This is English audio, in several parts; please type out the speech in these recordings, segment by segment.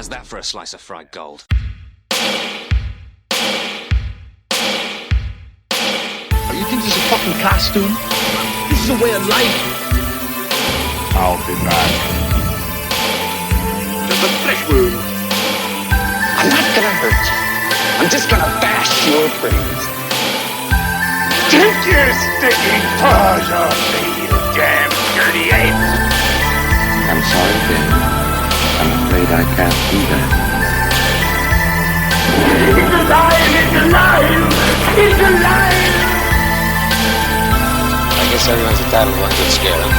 How's that for a slice of fried gold? You think this is a fucking costume? This is a way of life. I'll be back. There's a flesh wound. I'm not gonna hurt you. I'm just gonna bash your brains. Take your sticking paws off me, you damn dirty ape! I'm sorry, Dave. I'm afraid I can't do that. It's alive! It's alive! It's alive! I guess everyone's entitled to one good scare, huh?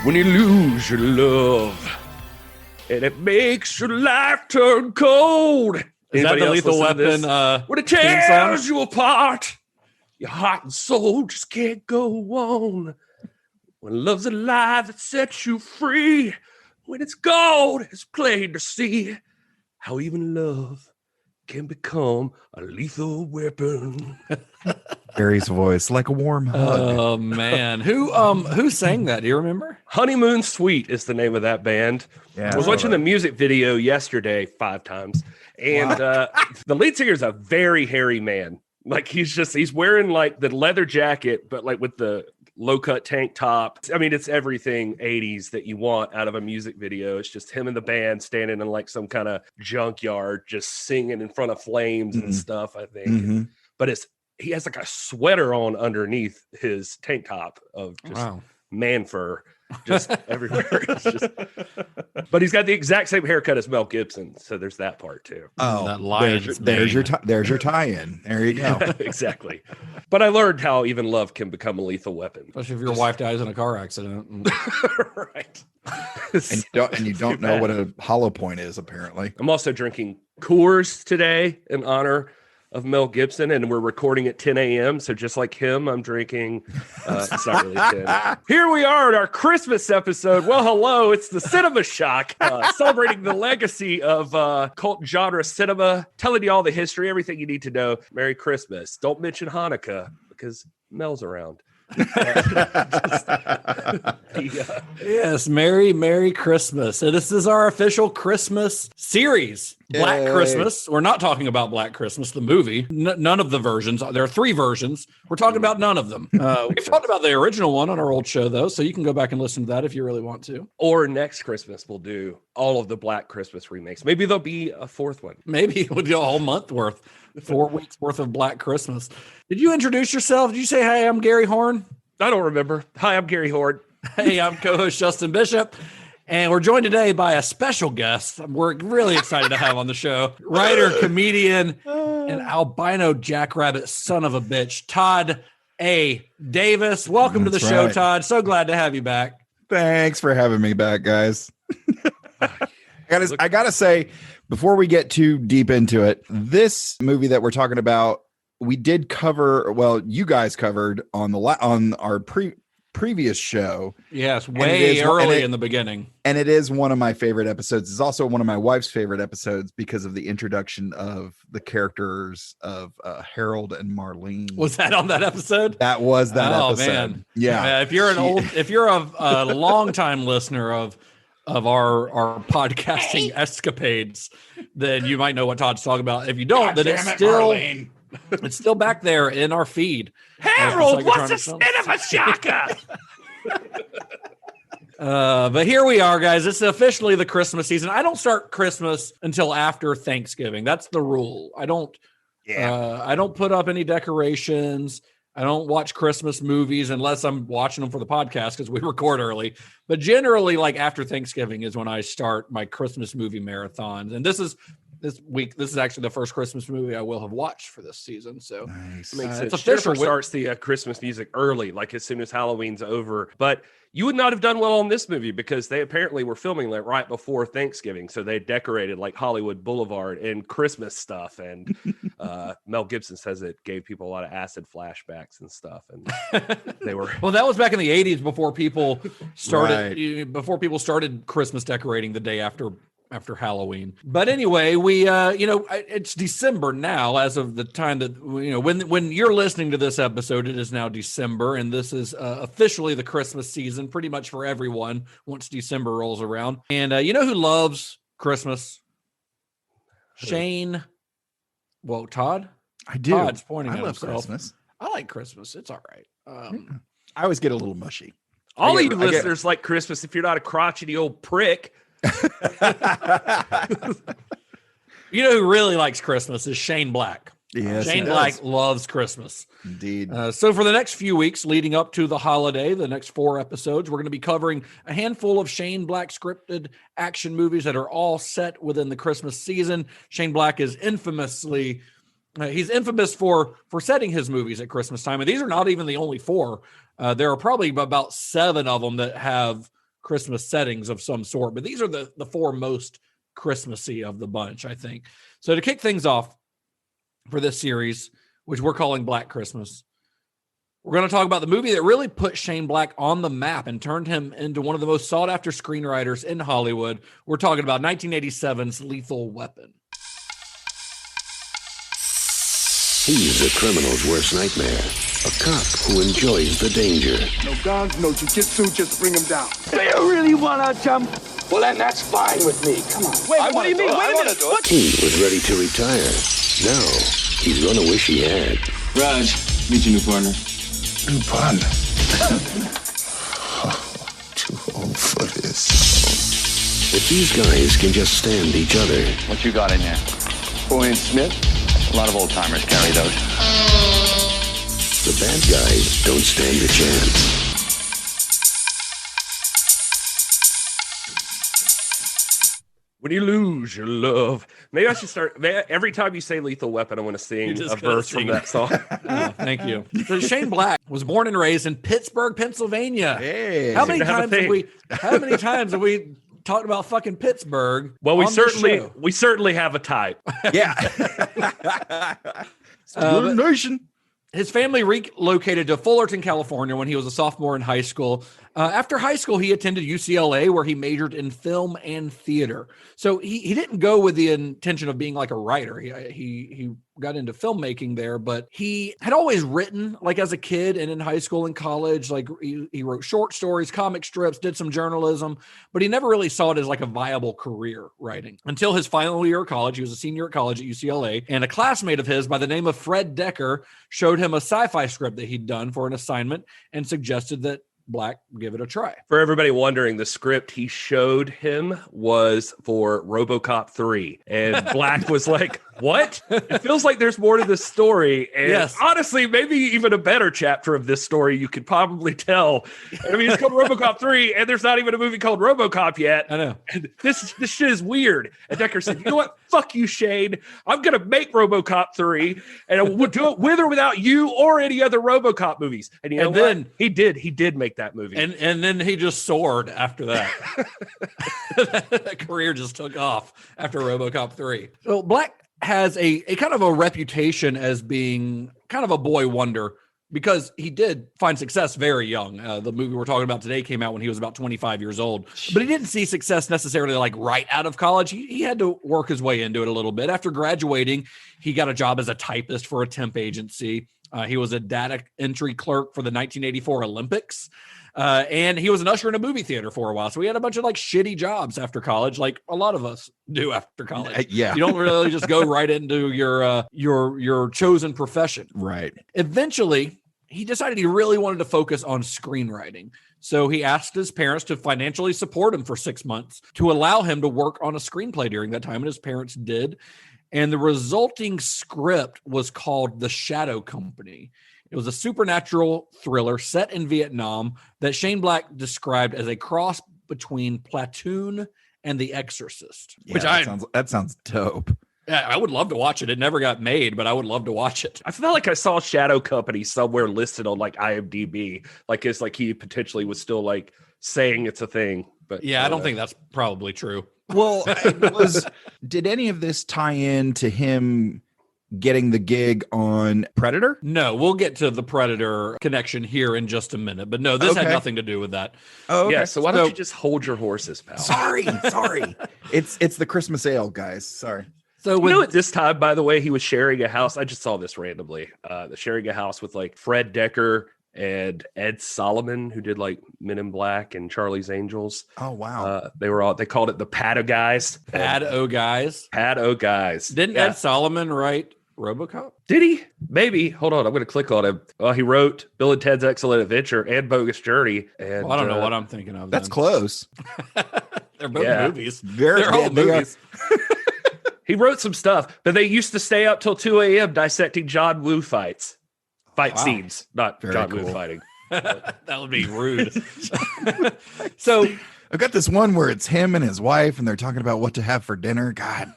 When you lose your love, and it makes your life turn cold. Is that the Lethal Weapon? When it tears you apart, your heart and soul just can't go on. When love's a lie that sets you free, when it's gold, it's plain to see how even love can become a lethal weapon. Gary's voice, like a warm hug. Oh man, who sang that? Do you remember? Honeymoon Suite is the name of that band. Yeah, I was watching the music video yesterday 5 times, and the lead singer is a very hairy man. Like he's wearing like the leather jacket, but like with the low cut tank top. I mean, it's everything 80s that you want out of a music video. It's just him and the band standing in like some kind of junkyard, just singing in front of flames and stuff, I think. But he has like a sweater on underneath his tank top of just man fur. Just everywhere. It's just, but he's got the exact same haircut as Mel Gibson, so there's that part too. Oh, that lion's there's your tie-in. There you go. Exactly. But I learned how even love can become a lethal weapon, especially if your wife dies in a car accident. Right. And you don't know what a hollow point is. Apparently, I'm also drinking Coors today in honor of Mel Gibson, and we're recording at 10 a.m. So just like him, I'm drinking. It's not really 10. Here we are at our Christmas episode. Well, hello, it's the Cinema Shock, celebrating the legacy of cult genre cinema, telling you all the history, everything you need to know. Merry Christmas. Don't mention Hanukkah because Mel's around. Yes, Merry Christmas. So this is our official Christmas series, Black Christmas. We're not talking about Black Christmas, the movie. None of the versions. There are 3 versions. We're talking about none of them. We've talked about the original one on our old show, though, so you can go back and listen to that if you really want to. Or next Christmas, we'll do all of the Black Christmas remakes. Maybe there'll be a 4th one. Maybe we'll do a whole month worth, 4 weeks worth of Black Christmas. Did you introduce yourself? Did you say, hey, I'm Gary Horne? I don't remember. Hi, I'm Gary Horne. Hey, I'm co-host Justin Bishop, and we're joined today by a special guest we're really excited to have on the show. Writer, comedian, and albino jackrabbit son of a bitch, Todd A. Davis. Welcome to the show, Todd. So glad to have you back. Thanks for having me back, guys. I gotta say, before we get too deep into it, this movie that we're talking about, we did cover. Well, you guys covered on our previous show. Yes, way early in the beginning. And it is one of my favorite episodes. It's also one of my wife's favorite episodes because of the introduction of the characters of Harold and Marlene. Was that on that episode? That was that episode. Man. Yeah. If you're a longtime listener of our podcasting escapades, then you might know what Todd's talking about. If you don't, then it's still back there in our feed. Harold, what's a cinema shocker? But here we are, guys. It's officially the Christmas season. I don't start Christmas until after Thanksgiving. That's the rule. I don't put up any decorations. I don't watch Christmas movies unless I'm watching them for the podcast because we record early. But generally, like after Thanksgiving is when I start my Christmas movie marathons. And this is actually the first Christmas movie I will have watched for this season. So nice. Makes sense. It's official. Jennifer starts the Christmas music early, like as soon as Halloween's over. But you would not have done well on this movie because they apparently were filming like right before Thanksgiving. So they decorated like Hollywood Boulevard and Christmas stuff. And Mel Gibson says it gave people a lot of acid flashbacks and stuff. And they were well, that was back in the 80s before people started Christmas decorating the day after after Halloween. But anyway, we it's December now, as of the time that when you're listening to this episode, it is now December, and this is officially the Christmas season pretty much for everyone once December rolls around. And you know who loves Christmas? Shane. Well, Todd. I do. Todd's pointing I at love himself. Christmas. I like Christmas. It's all right. I always get a little mushy. All of you listeners like Christmas if you're not a crotchety old prick. You know who really likes Christmas is Shane Black. Yes, Shane Black loves Christmas. Indeed. So for the next few weeks leading up to the holiday, the next 4 episodes, we're going to be covering a handful of Shane Black scripted action movies that are all set within the Christmas season. Shane Black is infamously... he's infamous for setting his movies at Christmas time. And these are not even the only 4. There are probably about 7 of them that have Christmas settings of some sort. But these are the 4 most Christmassy of the bunch, I think. So to kick things off for this series, which we're calling Black Christmas, we're going to talk about the movie that really put Shane Black on the map and turned him into one of the most sought-after screenwriters in Hollywood. We're talking about 1987's Lethal Weapon. He's a criminal's worst nightmare. A cop who enjoys the danger. No guns, no jiu-jitsu, just bring him down. Do you really want to jump? Well, then that's fine with me. Come on. Wait, what do you mean? Wait a minute. What? He was ready to retire. Now, he's gonna wish he had. Raj, meet your new partner. New partner. Too old for this. If these guys can just stand each other. What you got in there? Boy Smith. A lot of old timers carry those. The bad guys don't stand a chance. When you lose your love. Maybe I should start. Every time you say Lethal Weapon, I want to sing a verse from that song. Thank you. So Shane Black was born and raised in Pittsburgh, Pennsylvania. Hey. How many times have we talked about fucking Pittsburgh? Well, we certainly have a type. Yeah. Nation. His family relocated to Fullerton, California when he was a sophomore in high school. After high school, he attended UCLA where he majored in film and theater. So he didn't go with the intention of being like a writer. He got into filmmaking there, but he had always written like as a kid and in high school and college. Like he wrote short stories, comic strips, did some journalism, but he never really saw it as like a viable career writing until his final year of college. He was a senior at college at UCLA, and a classmate of his by the name of Fred Decker showed him a sci-fi script that he'd done for an assignment and suggested that Black give it a try. For everybody wondering, the script he showed him was for RoboCop 3. And Black was like, what? It feels like there's more to this story. And yes, honestly, maybe even a better chapter of this story you could probably tell. I mean, it's called RoboCop 3, and there's not even a movie called RoboCop yet. I know. And this shit is weird. And Decker said, you know what? Fuck you, Shane. I'm going to make RoboCop 3, and we'll do it with or without you or any other RoboCop movies. And you know then what? He did make that movie. And then he just soared after that. That career just took off after RoboCop 3. So Black has a kind of a reputation as being kind of a boy wonder because he did find success very young. The movie we're talking about today came out when he was about 25 years old, but he didn't see success necessarily like right out of college. He had to work his way into it a little bit. After graduating, he got a job as a typist for a temp agency. He was a data entry clerk for the 1984 Olympics. And he was an usher in a movie theater for a while. So he had a bunch of like shitty jobs after college, like a lot of us do after college. Yeah. You don't really just go right into your chosen profession. Right. Eventually, he decided he really wanted to focus on screenwriting. So he asked his parents to financially support him for 6 months to allow him to work on a screenplay during that time. And his parents did. And the resulting script was called The Shadow Company. It was a supernatural thriller set in Vietnam that Shane Black described as a cross between Platoon and The Exorcist. Yeah, that sounds dope. Yeah, I would love to watch it. It never got made, but I would love to watch it. I felt like I saw Shadow Company somewhere listed on like IMDb. Like it's like he potentially was still like saying it's a thing. But yeah, I don't think that's probably true. Well, did any of this tie in to him getting the gig on Predator? No, we'll get to the Predator connection here in just a minute. But no, this had nothing to do with that. Oh, okay. Yeah, so why don't you just hold your horses, pal? Sorry. It's the Christmas ale, guys. Sorry. So at this time, by the way, he was sharing a house. I just saw this randomly. Sharing a house with like Fred Decker and Ed Solomon, who did like Men in Black and Charlie's Angels. Oh wow. They called it the Pad-O Guys. Pad-O Guys. Pad-O Guys. Didn't Ed Solomon write RoboCop? Did he? Maybe. Hold on. I'm going to click on him. Well, he wrote Bill and Ted's Excellent Adventure and Bogus Journey. And I don't know what I'm thinking of. That's close. They're both movies. They're all movies. He wrote some stuff, but they used to stay up till 2 a.m. dissecting John Woo fight scenes, not Very John cool. Woo fighting. That would be rude. So I've got this one where it's him and his wife, and they're talking about what to have for dinner. God,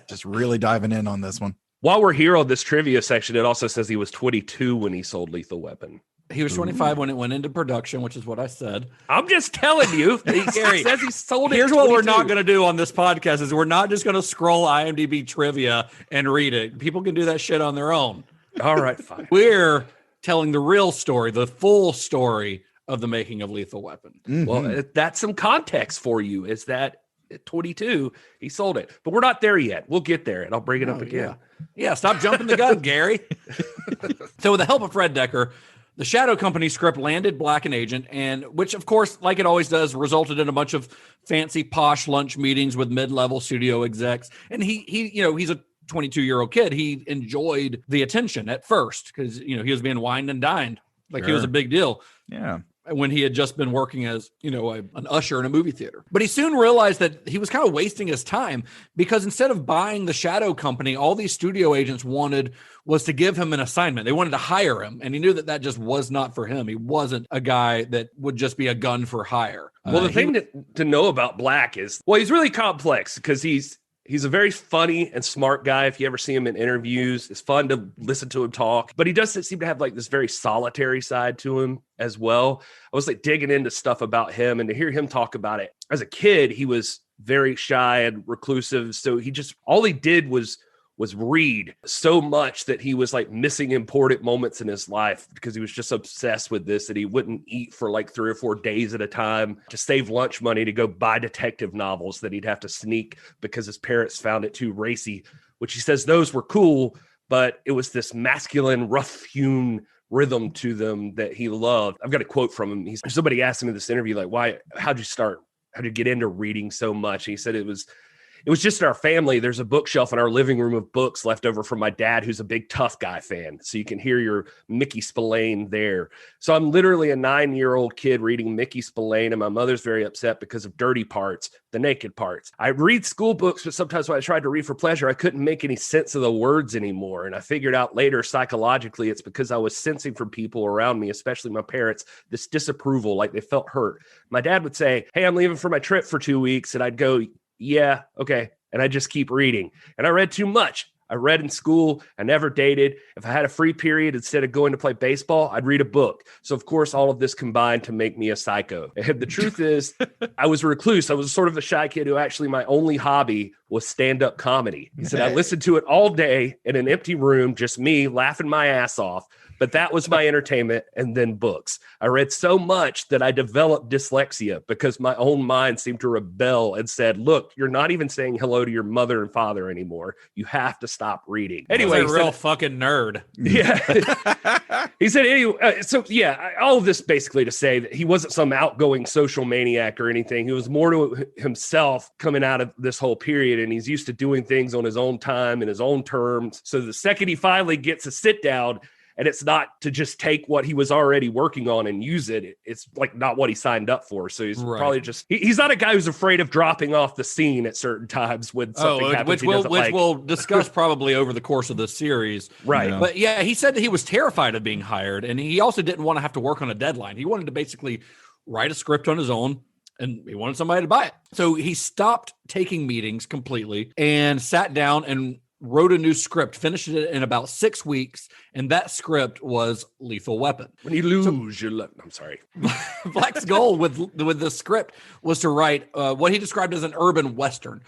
just really diving in on this one. While we're here on this trivia section, it also says he was 22 when he sold Lethal Weapon. he was 25 when it went into production, which is what I said. I'm just telling you. Gary, He says he sold it. Here's what we're not going to do on this podcast is we're not just going to scroll IMDb trivia and read it. People can do that shit on their own. All right, fine. We're telling the real story, the full story of the making of Lethal Weapon. Mm-hmm. Well, that's some context for you. Is that at 22 he sold it, but we're not there yet. We'll get there, and I'll bring it up again. Yeah, stop jumping the gun, Gary. So with the help of Fred Decker, the Shadow Company script landed Black and Agent, and which, of course, like it always does, resulted in a bunch of fancy, posh lunch meetings with mid-level studio execs. And he, he's a 22-year-old kid. He enjoyed the attention at first because, he was being wined and dined like he was a big deal. Yeah. When he had just been working as, an usher in a movie theater. But he soon realized that he was kind of wasting his time because instead of buying the Shadow Company, all these studio agents wanted was to give him an assignment. They wanted to hire him. And he knew that just was not for him. He wasn't a guy that would just be a gun for hire. Well, the thing to know about Black is, he's really complex because he's a very funny and smart guy. If you ever see him in interviews, it's fun to listen to him talk, but he doesn't seem to have like this very solitary side to him as well. I was like digging into stuff about him, and to hear him talk about it as a kid, he was very shy and reclusive. So all he did was read so much that he was like missing important moments in his life because he was just obsessed with this, that he wouldn't eat for like 3 or 4 days at a time to save lunch money to go buy detective novels that he'd have to sneak because his parents found it too racy, which he says those were cool, but it was this masculine, rough-hewn rhythm to them that he loved. I've got a quote from him. Somebody asked him in this interview, like, how'd you get into reading so much? And he said it was just our family. There's a bookshelf in our living room of books left over from my dad, who's a big tough guy fan. So you can hear your Mickey Spillane there. So I'm literally a 9-year-old kid reading Mickey Spillane, and my mother's very upset because of dirty parts, the naked parts. I read school books, but sometimes when I tried to read for pleasure, I couldn't make any sense of the words anymore. And I figured out later psychologically, it's because I was sensing from people around me, especially my parents, this disapproval, like they felt hurt. My dad would say, "Hey, I'm leaving for my trip for 2 weeks." And I'd go, "Yeah, okay." And I just keep reading. And I read too much. I read in school. I never dated. If I had a free period, instead of going to play baseball, I'd read a book. So, of course, all of this combined to make me a psycho. And the truth is, I was a recluse. I was sort of a shy kid who actually my only hobby was stand-up comedy. He said I listened to it all day in an empty room, just me laughing my ass off. But that was my entertainment, and then books. I read so much that I developed dyslexia because my own mind seemed to rebel and said, "Look, you're not even saying hello to your mother and father anymore. You have to stop reading." Anyway, he's a real fucking nerd. Yeah. He said, anyway, all of this basically to say that he wasn't some outgoing social maniac or anything. He was more to himself coming out of this whole period, and he's used to doing things on his own time and his own terms. So the second he finally gets a sit down, and it's not to just take what he was already working on and use it. It's like not what he signed up for. So he's probably just, he's not a guy who's afraid of dropping off the scene at certain times when something happens. Which we'll discuss probably over the course of the series. Right. Yeah. But yeah, he said that he was terrified of being hired, and he also didn't want to have to work on a deadline. He wanted to basically write a script on his own, and he wanted somebody to buy it. So he stopped taking meetings completely and sat down and wrote a new script, finished it in about 6 weeks, and that script was Lethal Weapon. When you lose, I'm sorry. Black's goal with the script was to write what he described as an urban Western,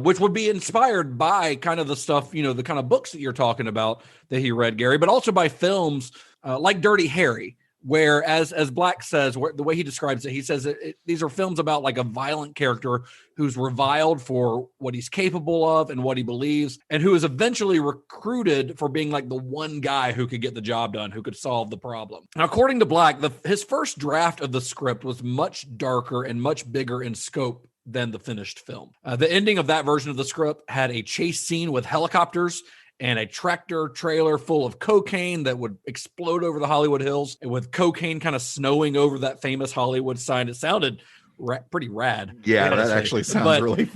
which would be inspired by kind of the stuff, the kind of books that you're talking about that he read, Gary, but also by films like Dirty Harry, where, as Black says, the way he describes it, he says these are films about like a violent character who's reviled for what he's capable of and what he believes, and who is eventually recruited for being like the one guy who could get the job done, who could solve the problem. Now, according to Black, his first draft of the script was much darker and much bigger in scope than the finished film. The ending of that version of the script had a chase scene with helicopters and a tractor trailer full of cocaine that would explode over the Hollywood Hills, and with cocaine kind of snowing over that famous Hollywood sign. It sounded pretty rad. Yeah, that actually sounds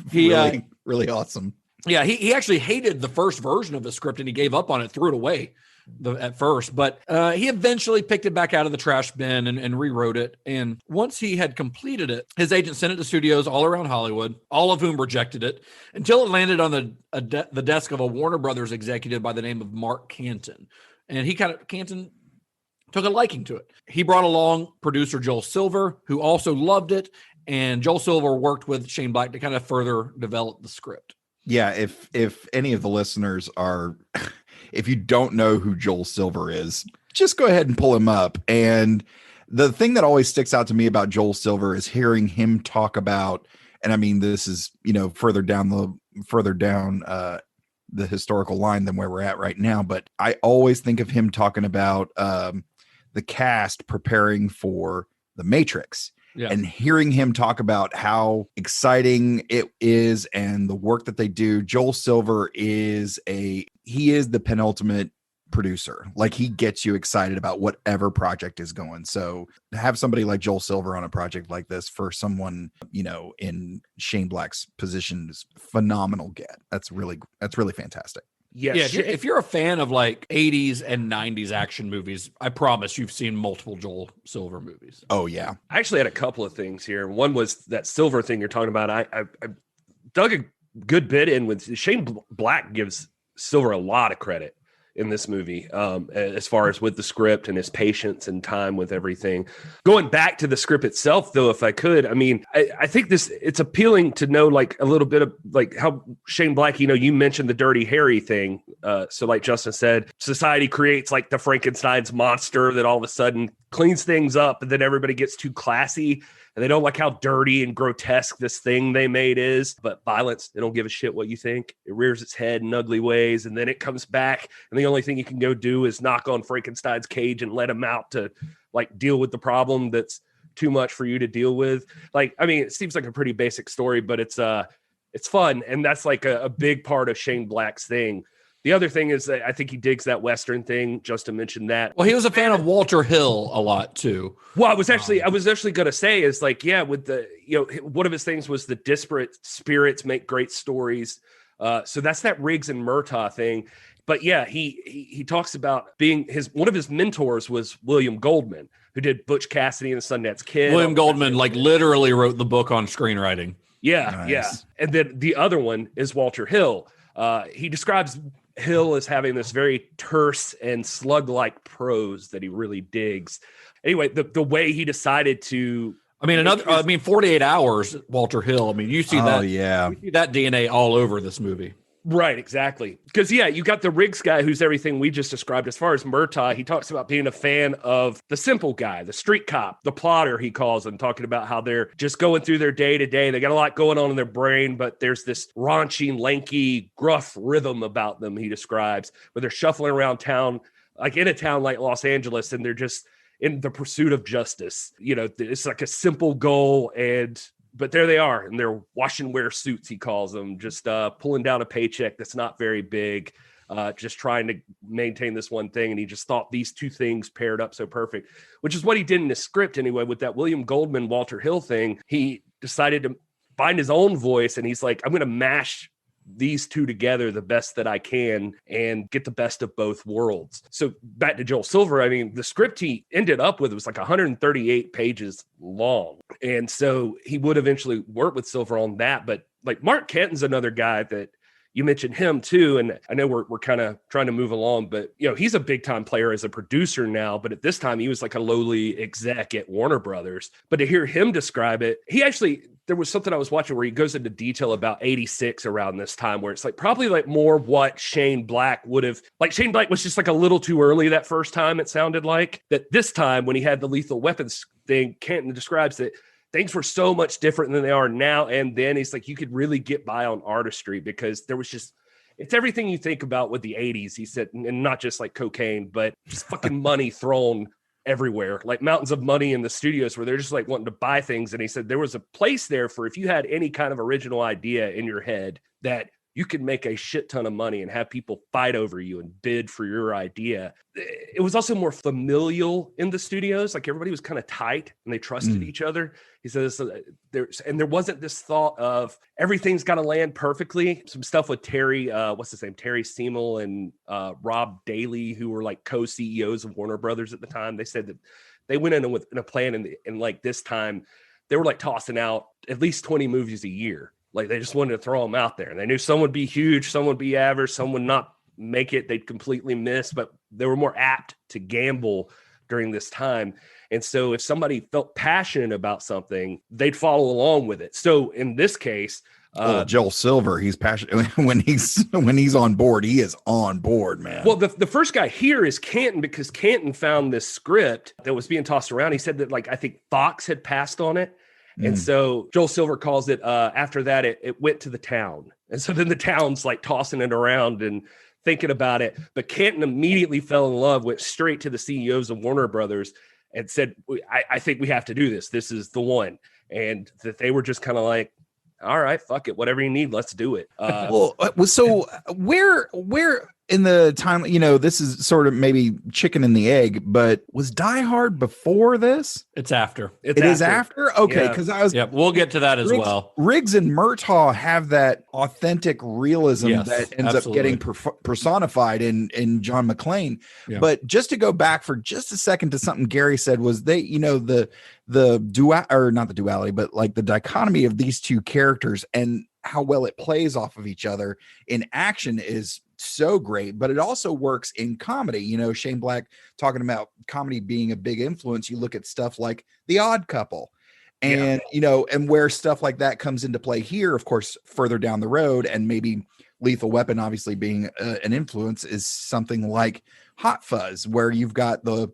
really awesome. Yeah, he actually hated the first version of the script, and he gave up on it, threw it away at first. But he eventually picked it back out of the trash bin and rewrote it. And once he had completed it, his agent sent it to studios all around Hollywood, all of whom rejected it, until it landed on the desk of a Warner Brothers executive by the name of Mark Canton. And Canton took a liking to it. He brought along producer Joel Silver, who also loved it. And Joel Silver worked with Shane Black to kind of further develop the script. Yeah, if any of the listeners are, if you don't know who Joel Silver is, just go ahead and pull him up. And the thing that always sticks out to me about Joel Silver is hearing him talk about, and I mean, this is, further down the historical line than where we're at right now, but I always think of him talking about the cast preparing for The Matrix. Yeah. And hearing him talk about how exciting it is and the work that they do. Joel Silver is the penultimate producer. Like, he gets you excited about whatever project is going. So to have somebody like Joel Silver on a project like this for someone, in Shane Black's position is phenomenal get. That's really fantastic. Yes. Yeah, if you're a fan of like 80s and 90s action movies, I promise you've seen multiple Joel Silver movies. Oh, yeah. I actually had a couple of things here. One was that Silver thing you're talking about. I dug a good bit in with Shane Black. Gives Silver a lot of credit in this movie, as far as with the script and his patience and time with everything. Going back to the script itself, though, if I could, I mean, I think it's appealing to know like a little bit of like how Shane Black, you mentioned the Dirty Harry thing. So like Justin said, society creates like the Frankenstein's monster that all of a sudden cleans things up, and then everybody gets too classy. And they don't like how dirty and grotesque this thing they made is. But violence, they don't give a shit what you think. It rears its head in ugly ways, and then it comes back. And the only thing you can go do is knock on Frankenstein's cage and let him out to like deal with the problem that's too much for you to deal with. Like, I mean, it seems like a pretty basic story, but it's fun. And that's like a big part of Shane Black's thing. The other thing is that I think he digs that Western thing. Justin mentioned that. Well, he was a fan of Walter Hill a lot too. Well, I was actually going to say is like, yeah, with the, one of his things was the disparate spirits make great stories. So that's that Riggs and Murtaugh thing. But yeah, he talks about being one of his mentors was William Goldman, who did Butch Cassidy and the Sundance Kid. William Goldman like literally wrote the book on screenwriting. Yeah. Nice. Yeah. And then the other one is Walter Hill. He describes Hill as having this very terse and slug-like prose that he really digs. Anyway, the way he decided to, 48 Hours, Walter Hill. I mean, you see that. Yeah. You see that DNA all over this movie. Right, exactly. Because, yeah, you got the Riggs guy who's everything we just described. As far as Murtaugh, he talks about being a fan of the simple guy, the street cop, the plotter, he calls him, talking about how they're just going through their day-to-day. They got a lot going on in their brain, but there's this raunchy, lanky, gruff rhythm about them, he describes, where they're shuffling around town, like in a town like Los Angeles, and they're just in the pursuit of justice. It's like a simple goal, but there they are, and they're wash and wear suits, he calls them, just pulling down a paycheck that's not very big, just trying to maintain this one thing. And he just thought these two things paired up so perfect, which is what he did in his script anyway. With that William Goldman, Walter Hill thing, he decided to find his own voice, and he's like, I'm going to mash these two together the best that I can and get the best of both worlds. So back to Joel Silver, I mean, the script he ended up with was like 138 pages long. And so he would eventually work with Silver on that. But like Mark Kenton's another guy that, you mentioned him too. And I know we're kind of trying to move along, but he's a big time player as a producer now, but at this time he was like a lowly exec at Warner Brothers. But to hear him describe it, there was something I was watching where he goes into detail about 86 around this time, where it's like probably like more what Shane Black would have, like Shane Black was just like a little too early that first time. It sounded like that this time when he had the Lethal Weapons thing, Canton describes that things were so much different than they are now. And then he's like, you could really get by on artistry because there was just, it's everything you think about with the 80s, he said, and not just like cocaine, but just fucking money thrown everywhere, like mountains of money in the studios where they're just like wanting to buy things. And he said there was a place there for if you had any kind of original idea in your head that you could make a shit ton of money and have people fight over you and bid for your idea. It was also more familial in the studios. Like everybody was kind of tight and they trusted each other. He says there wasn't this thought of everything's got to land perfectly. Some stuff with Terry, what's his name? Terry Semel and Rob Daly, who were like co-CEOs of Warner Brothers at the time. They said that they went in with a plan and like this time they were like tossing out at least 20 movies a year. Like they just wanted to throw them out there. And they knew some would be huge, some would be average, some would not make it. They'd completely miss, but they were more apt to gamble during this time. And so if somebody felt passionate about something, they'd follow along with it. So in this case, Joel Silver, he's passionate when he's on board. He is on board, man. Well, the first guy here is Canton, because Canton found this script that was being tossed around. He said that like, I think Fox had passed on it. And so Joel Silver calls it, after that, it went to the town. And so then the town's like tossing it around and thinking about it. But Canton immediately fell in love, went straight to the CEOs of Warner Brothers and said, I think we have to do this. This is the one. And that they were just kind of like, all right, fuck it. Whatever you need, let's do it. So where in the time, this is sort of maybe chicken and the egg, but was Die Hard before this? It's after. It is after? Okay, because we'll get to that as well. Riggs and Murtaugh have that authentic realism that ends up getting personified in John McClane. Yeah. But just to go back for just a second to something Gary said was they, the not the duality, but like the dichotomy of these two characters and how well it plays off of each other in action is so great, but it also works in comedy. Shane Black talking about comedy being a big influence. You look at stuff like The Odd Couple and, and where stuff like that comes into play here, of course, further down the road, and maybe Lethal Weapon, obviously being an influence, is something like Hot Fuzz, where you got the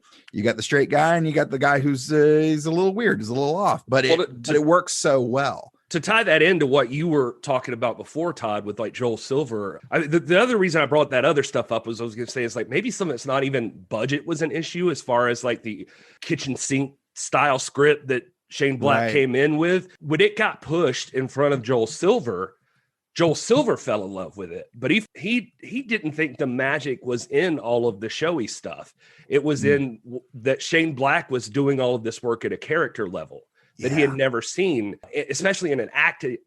straight guy and you got the guy who's he's a little weird, he's a little off, but it works so well. To tie that into what you were talking about before, Todd, with like Joel Silver, the other reason I brought that other stuff up was I was going to say is like maybe some of it's not even budget was an issue as far as like the kitchen sink style script that Shane Black came in with. When it got pushed in front of Joel Silver fell in love with it, but he didn't think the magic was in all of the showy stuff. It was in that Shane Black was doing all of this work at a character level that he had never seen, especially in an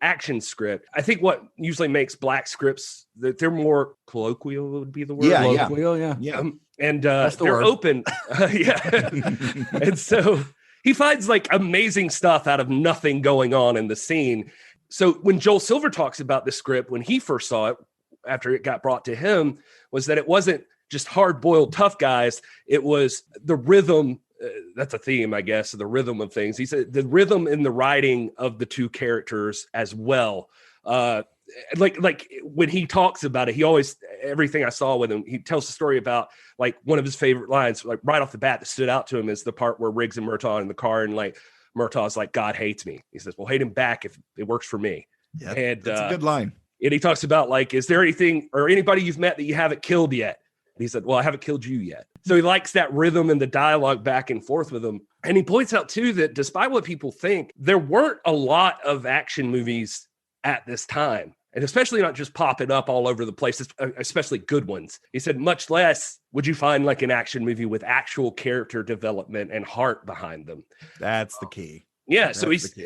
action script. I think what usually makes Black scripts that they're more colloquial would be the word. Colloquial, and they're open. And so he finds like amazing stuff out of nothing going on in the scene. So when Joel Silver talks about the script, when he first saw it, after it got brought to him, was that it wasn't just hard-boiled tough guys. It was the rhythm. That's a theme, I guess, the rhythm of things. He said the rhythm in the writing of the two characters as well. Like when he talks about it, he always, everything I saw with him, he tells the story about like one of his favorite lines, like right off the bat that stood out to him is the part where Riggs and Murtaugh in the car and like Murtaugh's like, God hates me. He says, well, hate him back if it works for me. Yeah, and that's a good line. And he talks about like, is there anything or anybody you've met that you haven't killed yet? And he said, well, I haven't killed you yet. So he likes that rhythm and the dialogue back and forth with him. And he points out too, that despite what people think, there weren't a lot of action movies at this time. And especially not just popping up all over the place, especially good ones. He said, much less would you find like an action movie with actual character development and heart behind them. That's the key. Yeah. So he's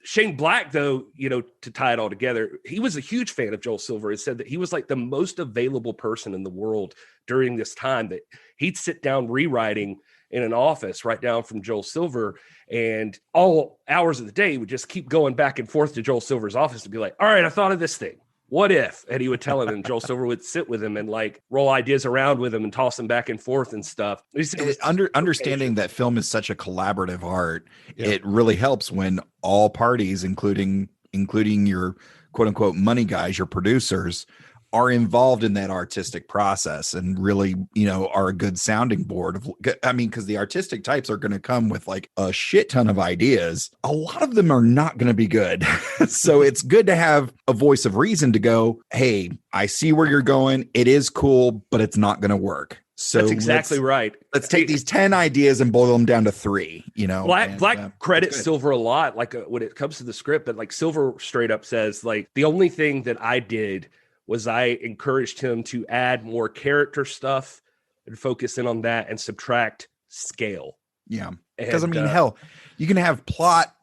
Shane Black, though, to tie it all together, he was a huge fan of Joel Silver. He said that he was like the most available person in the world during this time, that he'd sit down rewriting in an office right down from Joel Silver, and all hours of the day would just keep going back and forth to Joel Silver's office to be like, all right, I thought of this thing. what if? And he would tell him, and Joel Silver would sit with him and like roll ideas around with him and toss them back and forth and stuff. Understanding that film is such a collaborative art, it really helps when all parties, including your quote unquote money guys, your producers, are involved in that artistic process and really, are a good sounding board of, because the artistic types are going to come with like a shit ton of ideas. A lot of them are not going to be good. So it's good to have a voice of reason to go, hey, I see where you're going. It is cool, but it's not going to work. So that's exactly right. Let's take these 10 ideas and boil them down to 3, Black credits Silver a lot, like when it comes to the script, but like Silver straight up says, like, the only thing that I did was I encouraged him to add more character stuff and focus in on that and subtract scale. Yeah. Because hell, you can have plot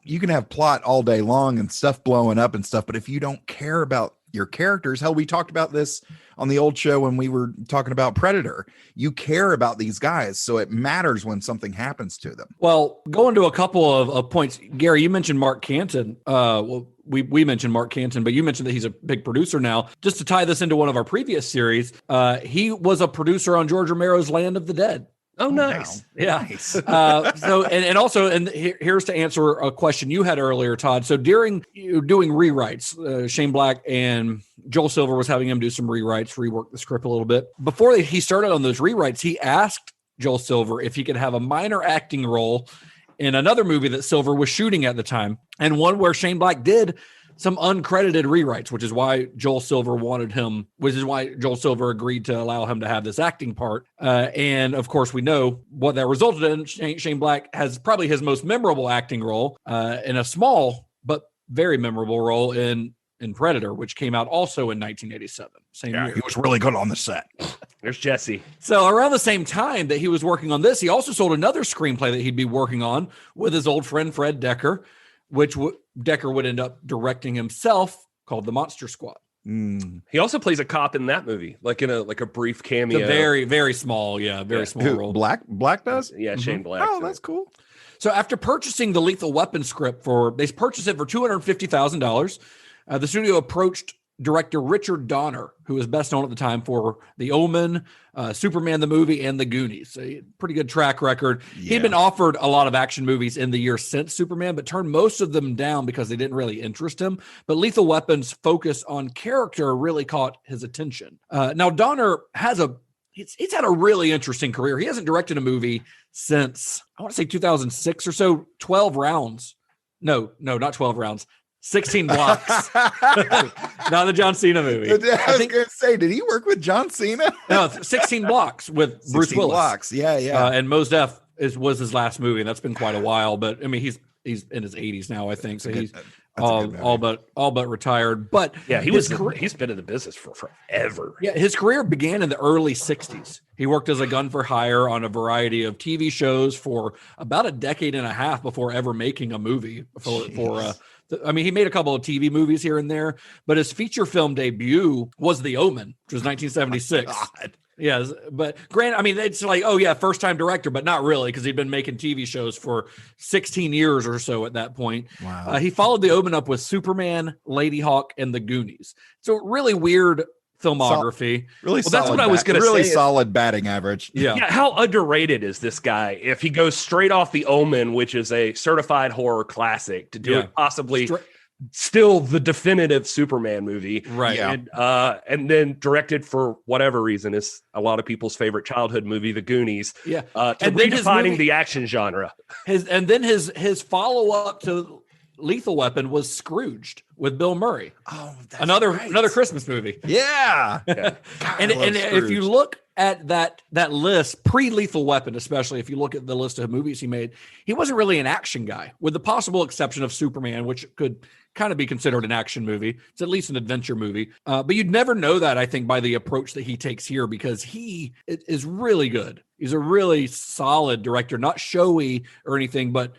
all day long and stuff blowing up and stuff, but if you don't care about your characters, hell, we talked about this on the old show when we were talking about Predator. You care about these guys, so it matters when something happens to them. Well, going to a couple of points, Gary, you mentioned Mark Canton. We mentioned Mark Canton, but you mentioned that he's a big producer now. Just to tie this into one of our previous series, he was a producer on George Romero's Land of the Dead. Oh, nice. Wow. Yeah. Nice. So, and also, here's to answer a question you had earlier, Todd. So during doing rewrites, Shane Black and Joel Silver was having him do some rewrites, rework the script a little bit. Before he started on those rewrites, he asked Joel Silver if he could have a minor acting role in another movie that Silver was shooting at the time, and one where Shane Black did some uncredited rewrites, which is why Joel Silver agreed to allow him to have this acting part. And of course, we know what that resulted in. Shane Black has probably his most memorable acting role in a small but very memorable role in Predator, which came out also in 1987. Same year. He was really good on the set. There's Jesse. So around the same time that he was working on this, he also sold another screenplay that he'd be working on with his old friend Fred Decker, which Decker would end up directing himself, called The Monster Squad. He also plays a cop in that movie, like in a brief cameo. It's a very, very small, small role. Black does? Yeah, Shane Black. Oh, that's cool. So after purchasing the Lethal Weapon script they purchased it for $250,000. The studio approached director Richard Donner, who was best known at the time for The Omen, Superman the movie, and The Goonies. So pretty good track record. Yeah. He'd been offered a lot of action movies in the year since Superman, but turned most of them down because they didn't really interest him. But Lethal Weapon's focus on character really caught his attention. Now, Donner he's had a really interesting career. He hasn't directed a movie since, I want to say 2006 or so, 12 rounds. No, not 12 rounds. 16 blocks. Not the John Cena movie. I was going to say, did he work with John Cena? No, 16 blocks with Bruce Willis. Blocks. Yeah. And Mos Def was his last movie, and that's been quite a while. But I mean, he's in his 80s now, I think. So he's all but retired. But yeah, he's been in the business for forever. Yeah, his career began in the early 60s. He worked as a gun for hire on a variety of TV shows for about a decade and a half before ever making a movie he made a couple of TV movies here and there, but his feature film debut was The Omen, which was 1976. God. Yes, but Grant, I mean, it's like, oh yeah, first time director, but not really, because he'd been making TV shows for 16 years or so at that point. Wow. He followed The Omen up with Superman, Lady Hawk, and The Goonies. So really weird filmography. That's what I was going to say. Really solid batting average. Yeah. How underrated is this guy? If he goes straight off The Omen, which is a certified horror classic, to do it possibly still the definitive Superman movie, right? And then directed for whatever reason is a lot of people's favorite childhood movie, The Goonies. Yeah, and redefining the action genre. His follow up to Lethal Weapon was Scrooged with Bill Murray. Oh, that's another Christmas movie. Yeah. God, and if you look at that list, pre-Lethal Weapon, especially if you look at the list of movies he made, he wasn't really an action guy, with the possible exception of Superman, which could kind of be considered an action movie. It's at least an adventure movie. But you'd never know that, I think, by the approach that he takes here, because he is really good. He's a really solid director, not showy or anything, but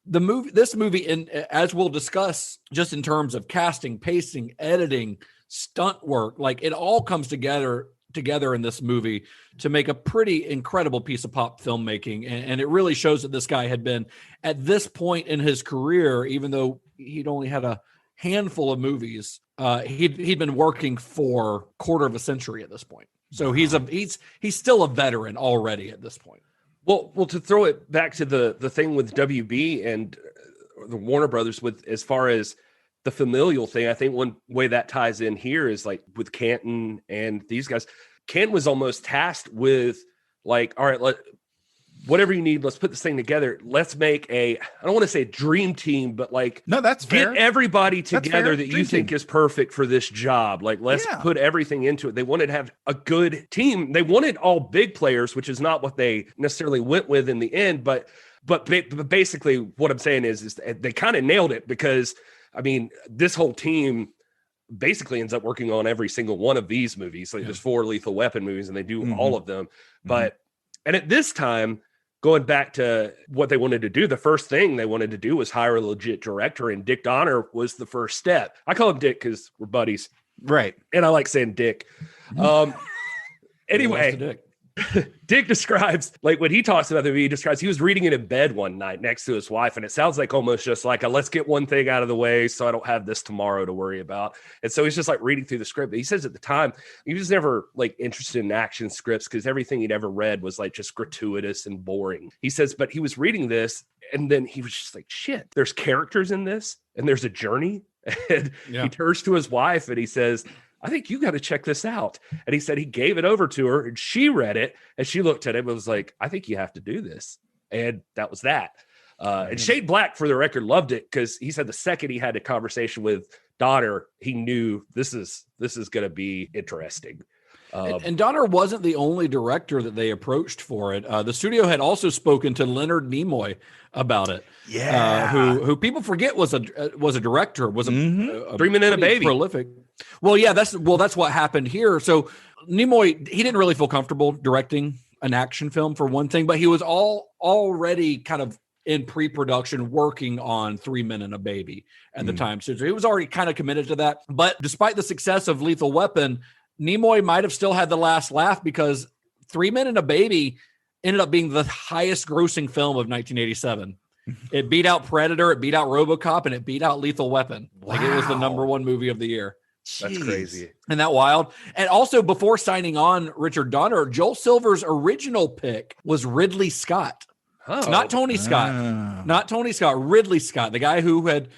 this movie, and as we'll discuss, just in terms of casting, pacing, editing, stunt work, like it all comes together in this movie to make a pretty incredible piece of pop filmmaking. And it really shows that this guy had been at this point in his career, even though he'd only had a handful of movies, he'd been working for quarter of a century at this point. So he's still a veteran already at this point. Well, to throw it back to the thing with WB and the Warner Brothers with as far as the familial thing, I think one way that ties in here is like with Canton and these guys. Canton was almost tasked with like, all right, whatever you need, let's put this thing together. Let's make I don't want to say a dream team, but like, no, that's fair. Get everybody together that you think is perfect for this job. Like, let's put everything into it. They wanted to have a good team. They wanted all big players, which is not what they necessarily went with in the end. But basically what I'm saying is they kind of nailed it because, I mean, this whole team basically ends up working on every single one of these movies. Like there's 4 Lethal Weapon movies and they do all of them. But, and at this time, going back to what they wanted to do, the first thing they wanted to do was hire a legit director, and Dick Donner was the first step. I call him Dick because we're buddies. Right. And I like saying Dick. Anyway, Dick describes, like when he talks about the movie, he describes he was reading it in bed one night next to his wife, and it sounds like almost just like let's get one thing out of the way so I don't have this tomorrow to worry about. And so he's just like reading through the script. But he says at the time he was never like interested in action scripts because everything he'd ever read was like just gratuitous and boring. He says, but he was reading this and then he was just like, shit, there's characters in this and there's a journey. And he turns to his wife and he says, I think you got to check this out. And he said he gave it over to her and she read it and she looked at him and was like, I think you have to do this. And that was that. And Shane Black, for the record, loved it because he said the second he had a conversation with Donner, he knew this is going to be interesting. And Donner wasn't the only director that they approached for it. The studio had also spoken to Leonard Nimoy about it. Yeah, who people forget was a director, was a 3 Men and a Baby, prolific. Well, yeah, that's what happened here. So Nimoy, he didn't really feel comfortable directing an action film for one thing, but he was already kind of in pre-production working on 3 Men and a Baby at the time. So he was already kind of committed to that. But despite the success of Lethal Weapon, Nimoy might have still had the last laugh because 3 Men and a Baby ended up being the highest grossing film of 1987. It beat out Predator, it beat out RoboCop, and it beat out Lethal Weapon. Wow. Like it was the #1 movie of the year. That's crazy. Isn't that wild? And also before signing on Richard Donner, Joel Silver's original pick was Ridley Scott. Oh. Not Tony Scott. Not Tony Scott, Ridley Scott, the guy who had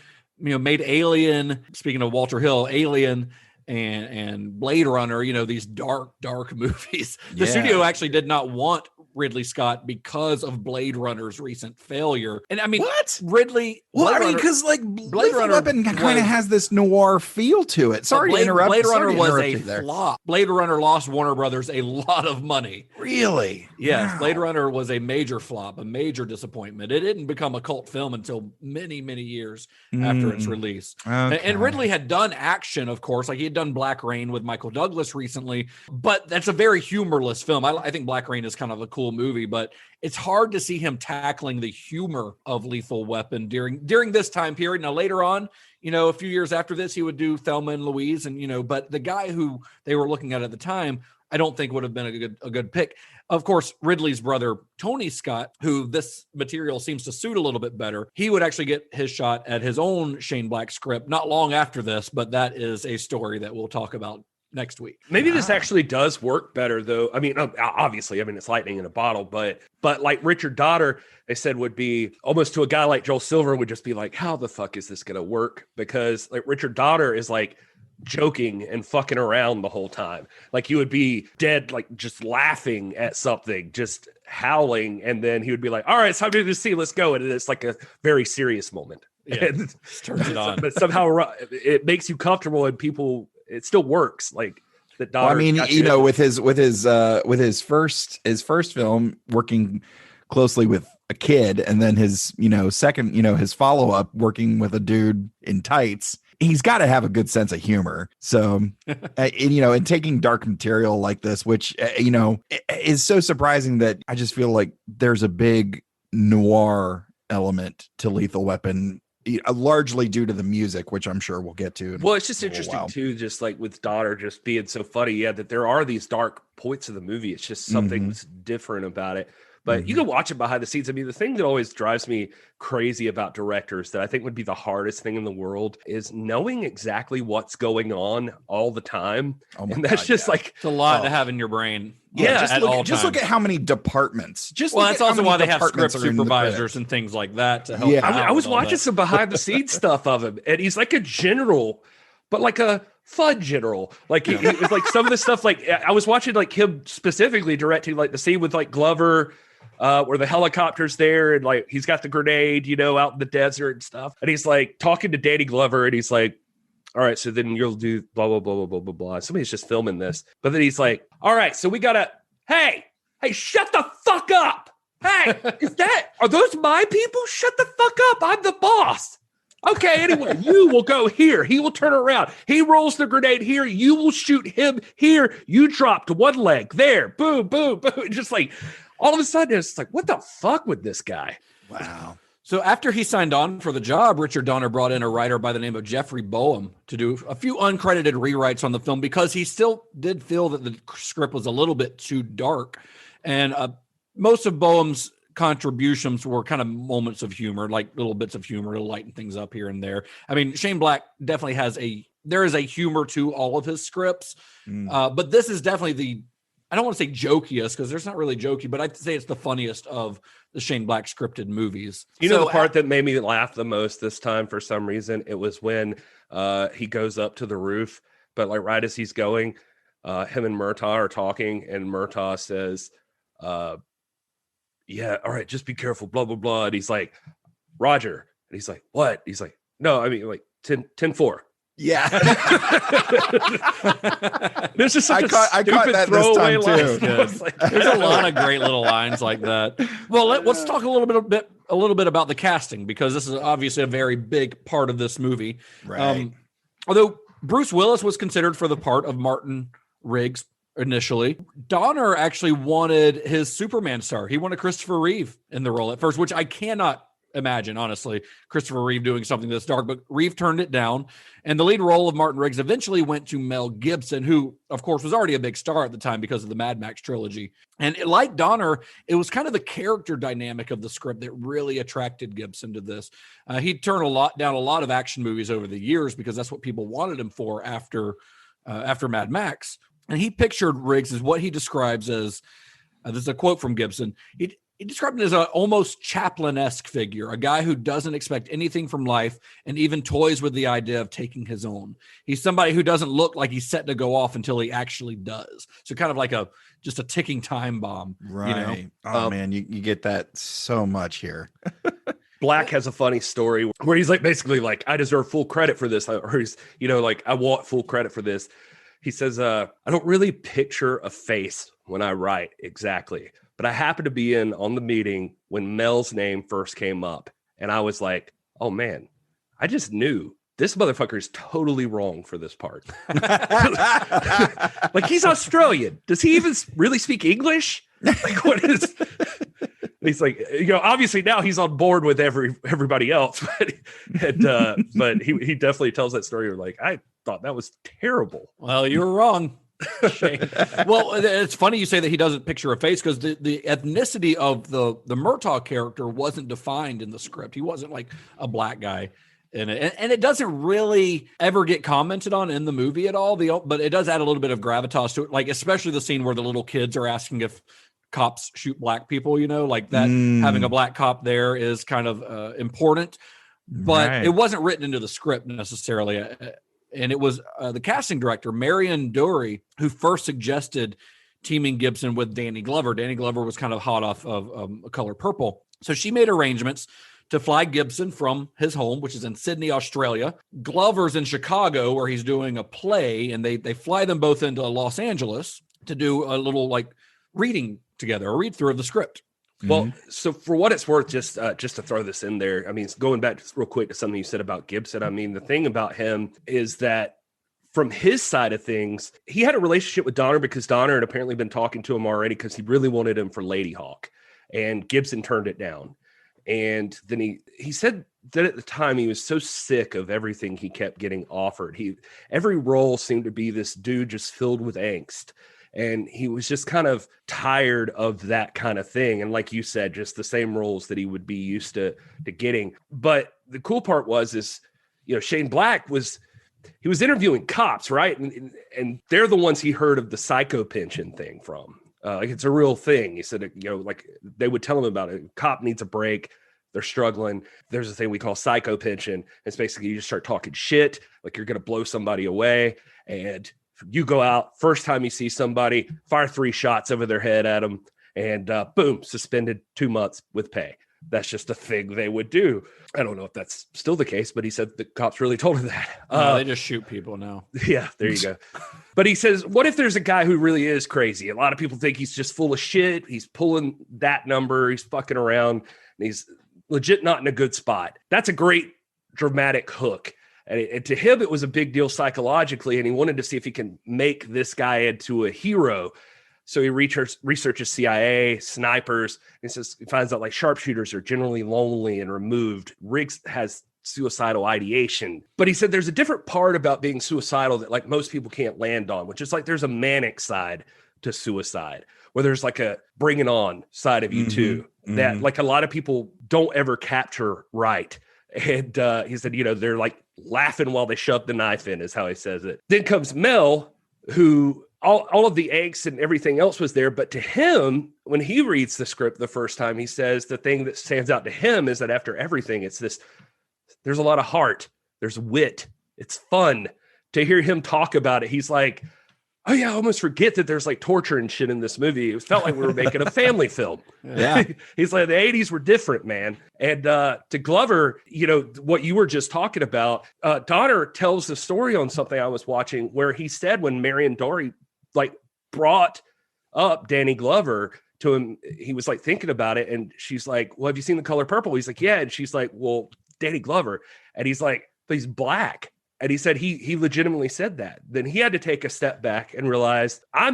made Alien, speaking of Walter Hill, Alien and Blade Runner, these dark movies. The studio actually did not want Ridley Scott because of Blade Runner's recent failure. And I mean, what? Ridley? Well, I mean, because like Blade Runner Weapon kind of has this noir feel to it. Sorry to interrupt. Blade Runner was a flop. Blade Runner lost Warner Brothers a lot of money. Really? Yes. Wow. Blade Runner was a major flop, a major disappointment. It didn't become a cult film until many, many years after its release. Okay. And Ridley had done action, of course, like he had done Black Rain with Michael Douglas recently, but that's a very humorless film. I think Black Rain is kind of a cool movie, but it's hard to see him tackling the humor of Lethal Weapon during this time period. Now, later on, a few years after this, he would do Thelma and Louise, and but the guy who they were looking at the time, I don't think would have been a good pick. Of course, Ridley's brother, Tony Scott, who this material seems to suit a little bit better, he would actually get his shot at his own Shane Black script not long after this, but that is a story that we'll talk about next week. Maybe this actually does work better, though. I mean, obviously, it's lightning in a bottle, but like Richard Donner, they said would be almost to a guy like Joel Silver would just be like, how the fuck is this going to work? Because like Richard Donner is like joking and fucking around the whole time. Like you would be dead, like just laughing at something, just howling. And then he would be like, all right, it's time to do this scene. Let's go. And it's like a very serious moment. Yeah, and turns it on. But somehow it makes you comfortable and people, it still works. Like that. Well, I mean, with his first film working closely with a kid, and then his second his follow-up working with a dude in tights, he's got to have a good sense of humor. So and taking dark material like this, which is so surprising that I just feel like there's a big noir element to Lethal Weapon, largely due to the music, which I'm sure we'll get to. Well, it's just interesting too, just like with Donner just being so funny, that there are these dark points of the movie. It's just something that's different about it. But you can watch it behind the scenes. I mean, the thing that always drives me crazy about directors that I think would be the hardest thing in the world is knowing exactly what's going on all the time. And that's just like it's a lot to have in your brain. Yeah, Just look at how many departments. That's also why they have script supervisors and things like that to help. Yeah, I was watching some behind the scenes stuff of him, and he's like a general, but like a fun general. Like he was like some of the stuff. Like I was watching like him specifically directing like the scene with like Glover, where the helicopter's there, and like he's got the grenade, out in the desert and stuff, and he's like talking to Danny Glover, and he's like, all right, so then you'll do blah, blah, blah, blah, blah, blah, blah. Somebody's just filming this. But then he's like, all right, so we got to, hey, shut the fuck up. Hey, are those my people? Shut the fuck up. I'm the boss. Okay, anyway, you will go here. He will turn around. He rolls the grenade here. You will shoot him here. You drop to one leg there. Boom, boom, boom. Just like all of a sudden, it's like, what the fuck with this guy? Wow. So after he signed on for the job, Richard Donner brought in a writer by the name of Jeffrey Boehm to do a few uncredited rewrites on the film because he still did feel that the script was a little bit too dark. And most of Boehm's contributions were kind of moments of humor, like little bits of humor to lighten things up here and there. I mean, Shane Black definitely there is a humor to all of his scripts, but this is definitely I don't want to say jokiest because there's not really jokey, but I'd say it's the funniest of the Shane Black scripted movies. The part that made me laugh the most this time for some reason, it was when he goes up to the roof, but like right as he's going, him and Murtaugh are talking, and Murtaugh says, yeah, all right, just be careful, blah, blah, blah. And he's like, Roger. And he's like, what? He's like, no, I mean like 10-4. Yeah. There's just such I caught that throwaway line. There's a lot of great little lines like that. Well, let's talk a little bit about the casting, because this is obviously a very big part of this movie. Right. Although Bruce Willis was considered for the part of Martin Riggs initially, Donner actually wanted his Superman star. He wanted Christopher Reeve in the role at first, which I cannot imagine, honestly, Christopher Reeve doing something this dark, but Reeve turned it down. And the lead role of Martin Riggs eventually went to Mel Gibson, who, of course, was already a big star at the time because of the Mad Max trilogy. And like Donner, it was kind of the character dynamic of the script that really attracted Gibson to this. He turned down a lot of action movies over the years because that's what people wanted him for after Mad Max. And he pictured Riggs as what he describes as, this is a quote from Gibson, he described him as an almost Chaplin-esque figure, a guy who doesn't expect anything from life and even toys with the idea of taking his own. He's somebody who doesn't look like he's set to go off until he actually does. So kind of like just a ticking time bomb. Right. Oh, man, you get that so much here. Black has a funny story where he's like, basically like, I deserve full credit for this. Or he's, like, I want full credit for this. He says, I don't really picture a face when I write exactly. But I happened to be on the meeting when Mel's name first came up. And I was like, oh, man, I just knew this motherfucker is totally wrong for this part. Like, he's Australian. Does he even really speak English? Like, what is... He's like, obviously now he's on board with everybody else. But he definitely tells that story. Like, I thought that was terrible. Well, you were wrong. Shane. Well, it's funny you say that he doesn't picture a face, because the ethnicity of the Murtaugh character wasn't defined in the script. He wasn't like a black guy in it, and it doesn't really ever get commented on in the movie at all. But it does add a little bit of gravitas to it, like especially the scene where the little kids are asking if cops shoot black people. Like that having a black cop there is kind of important, but it wasn't written into the script necessarily. And it was the casting director, Marion Dury, who first suggested teaming Gibson with Danny Glover. Danny Glover was kind of hot off of Color Purple. So she made arrangements to fly Gibson from his home, which is in Sydney, Australia. Glover's in Chicago, where he's doing a play, and they fly them both into Los Angeles to do a little reading together, a read through of the script. Well, so for what it's worth, just to throw this in there, I mean, going back just real quick to something you said about Gibson, I mean, the thing about him is that from his side of things, he had a relationship with Donner because Donner had apparently been talking to him already because he really wanted him for Lady Hawk, and Gibson turned it down. And then he said that at the time he was so sick of everything he kept getting offered. Every role seemed to be this dude just filled with angst. And he was just kind of tired of that kind of thing. And like you said, just the same roles that he would be used to getting. But the cool part is, Shane Black was interviewing cops, right? And they're the ones he heard of the psycho pension thing from. Like it's a real thing. He said, like they would tell him about it. Cop needs a break. They're struggling. There's a thing we call psycho pension. It's basically you just start talking shit, like you're going to blow somebody away. And you go out, first time you see somebody, fire 3 shots over their head at them, and boom, suspended 2 months with pay. That's just a thing they would do. I don't know if that's still the case, but he said the cops really told him that. No, they just shoot people now. Yeah, there you go. But he says, what if there's a guy who really is crazy? A lot of people think he's just full of shit. He's pulling that number. He's fucking around. And he's legit not in a good spot. That's a great dramatic hook. And to him, it was a big deal psychologically, and he wanted to see if he can make this guy into a hero. So he researches CIA, snipers, and he finds out like sharpshooters are generally lonely and removed. Riggs has suicidal ideation. But he said there's a different part about being suicidal that like most people can't land on, which is like there's a manic side to suicide, where there's like a bring it on side of you too, that like a lot of people don't ever capture right. And he said, they're like laughing while they shove the knife in, is how he says it. Then comes Mel, who all of the angst and everything else was there. But to him, when he reads the script the first time, he says the thing that stands out to him is that after everything, it's this, there's a lot of heart, there's wit, it's fun. To hear him talk about it, he's like, oh yeah, I almost forget that there's like torture and shit in this movie. It felt like we were making a family film. Yeah. He's like, the 80s were different, man. And to Glover, what you were just talking about, Donner tells the story on something I was watching where he said when Marion Dory like brought up Danny Glover to him, he was like thinking about it. And she's like, well, have you seen The Color Purple? He's like, yeah. And she's like, well, Danny Glover. And he's like, but he's black. And he said he legitimately said that. Then he had to take a step back and realize I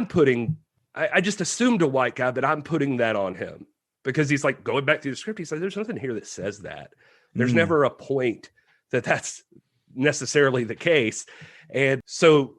just assumed a white guy, but I'm putting that on him because he's like going back through the script. He's like, there's nothing here that says that. There's never a point that that's necessarily the case. And so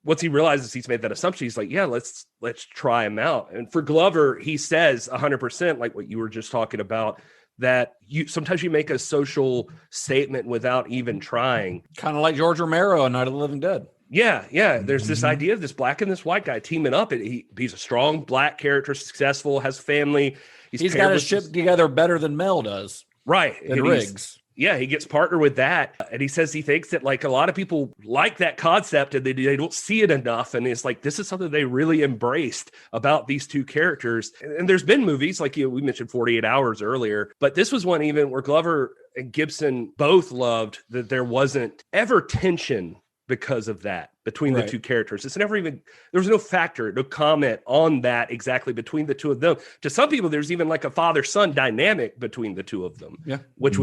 once he realizes he's made that assumption, he's like, yeah, let's try him out. And for Glover, he says 100%, like what you were just talking about, that sometimes you make a social statement without even trying. Kind of like George Romero in Night of the Living Dead. Yeah. There's this idea of this black and this white guy teaming up. And he's a strong black character, successful, has family. He's got his ship together better than Mel does. Right. And Riggs. Yeah, he gets partnered with that. And he says he thinks that like a lot of people like that concept and they don't see it enough. And it's like, this is something they really embraced about these two characters. And there's been movies like we mentioned 48 Hours earlier, but this was one even where Glover and Gibson both loved that there wasn't ever tension because of that between the two characters. It's never even, there was no factor, no comment on that exactly between the two of them. To some people, there's even like a father-son dynamic between the two of them, which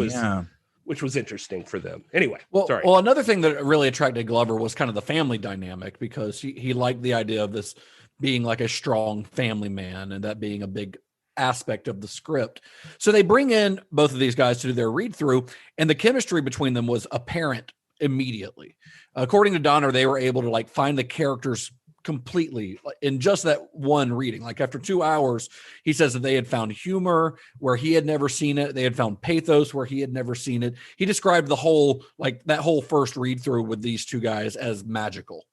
was interesting for them. Anyway, sorry. Well, another thing that really attracted Glover was kind of the family dynamic because he liked the idea of this being like a strong family man and that being a big aspect of the script. So they bring in both of these guys to do their read through, and the chemistry between them was apparent immediately. According to Donner, they were able to like find the characters completely in just that one reading. Like after 2 hours, he says that they had found humor where he had never seen it. They had found pathos where he had never seen it. He described the whole, like that whole first read through with these two guys as magical.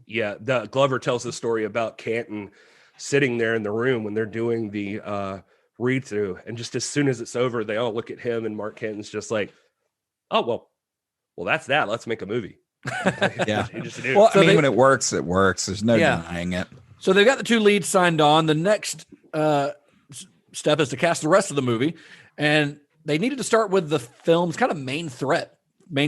Yeah. Glover tells the story about Canton sitting there in the room when they're doing the read through. And just as soon as it's over, they all look at him and Mark Canton's just like, oh, well, that's that. Let's make a movie. Yeah. Well, I mean, when it works, it works. There's no denying it. So they've got the two leads signed on. The next step is to cast the rest of the movie. And they needed to start with the film's kind of main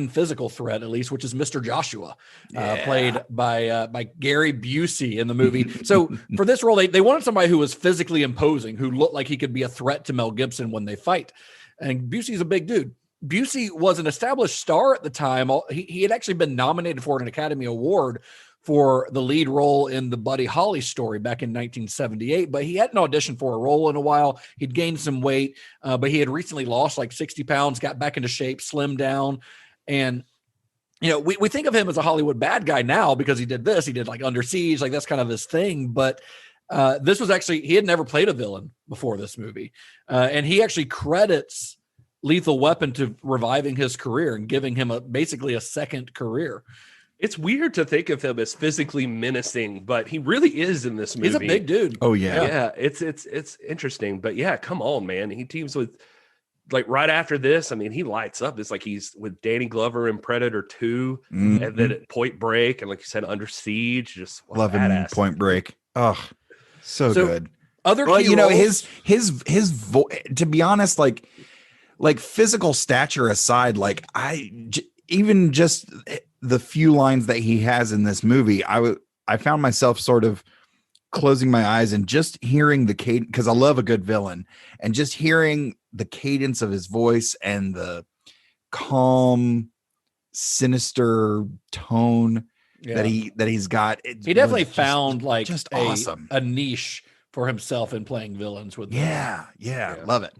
physical threat, at least, which is Mr. Joshua, played by Gary Busey in the movie. So for this role, they wanted somebody who was physically imposing, who looked like he could be a threat to Mel Gibson when they fight. And Busey's a big dude. Busey was an established star at the time. He had actually been nominated for an Academy Award for the lead role in the Buddy Holly story back in 1978, but he hadn't auditioned for a role in a while. He'd gained some weight, but he had recently lost like 60 pounds, got back into shape, slimmed down. And you know, we think of him as a Hollywood bad guy now because he did this. He did like Under Siege, like that's kind of his thing. But this was actually, he had never played a villain before this movie. And he actually credits Lethal Weapon to reviving his career and giving him basically a second career. It's weird to think of him as physically menacing, but he really is in this movie. He's a big dude. Oh yeah. Yeah. It's interesting, but yeah, come on, man. He teams with, like, right after this, I mean, he lights up. It's like he's with Danny Glover in Predator 2, and then at Point Break, and like you said, Under Siege. Just love him in Point Break. Oh, so good. Other well, key you know, roles, his voice. To be honest, like physical stature aside, like even just the few lines that he has in this movie, I found myself sort of closing my eyes and just hearing the cadence, because I love a good villain, and just hearing the cadence of his voice and the calm, sinister tone that he's got. He definitely found like just awesome. a niche for himself in playing villains with. Yeah, love it.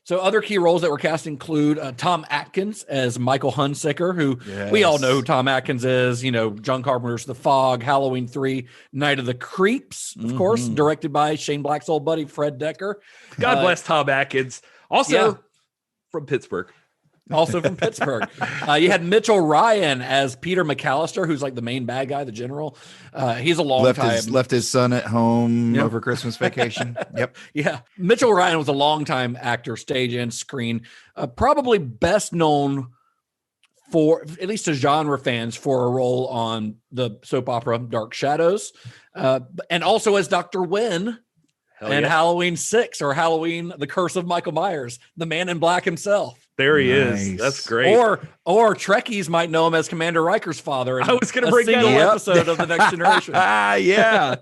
So other key roles that were cast include Tom Atkins as Michael Hunsicker, who we all know who Tom Atkins is. You know, John Carpenter's The Fog, Halloween 3, Night of the Creeps, of course, directed by Shane Black's old buddy, Fred Decker. God bless Tom Atkins. Also from Pittsburgh. Also from Pittsburgh. You had Mitchell Ryan as Peter McAllister, who's like the main bad guy, the general. He's a long time. Left his son at home over Christmas vacation. Yep. Yeah. Mitchell Ryan was a longtime actor, stage and screen. Probably best known for, at least to genre fans, for a role on the soap opera Dark Shadows. And also as Dr. Wynn and Halloween 6, or Halloween, The Curse of Michael Myers, the Man in Black himself. There he is. That's great. Or Trekkies might know him as Commander Riker's father. I was going to bring that up. Episode of The Next Generation. Yeah.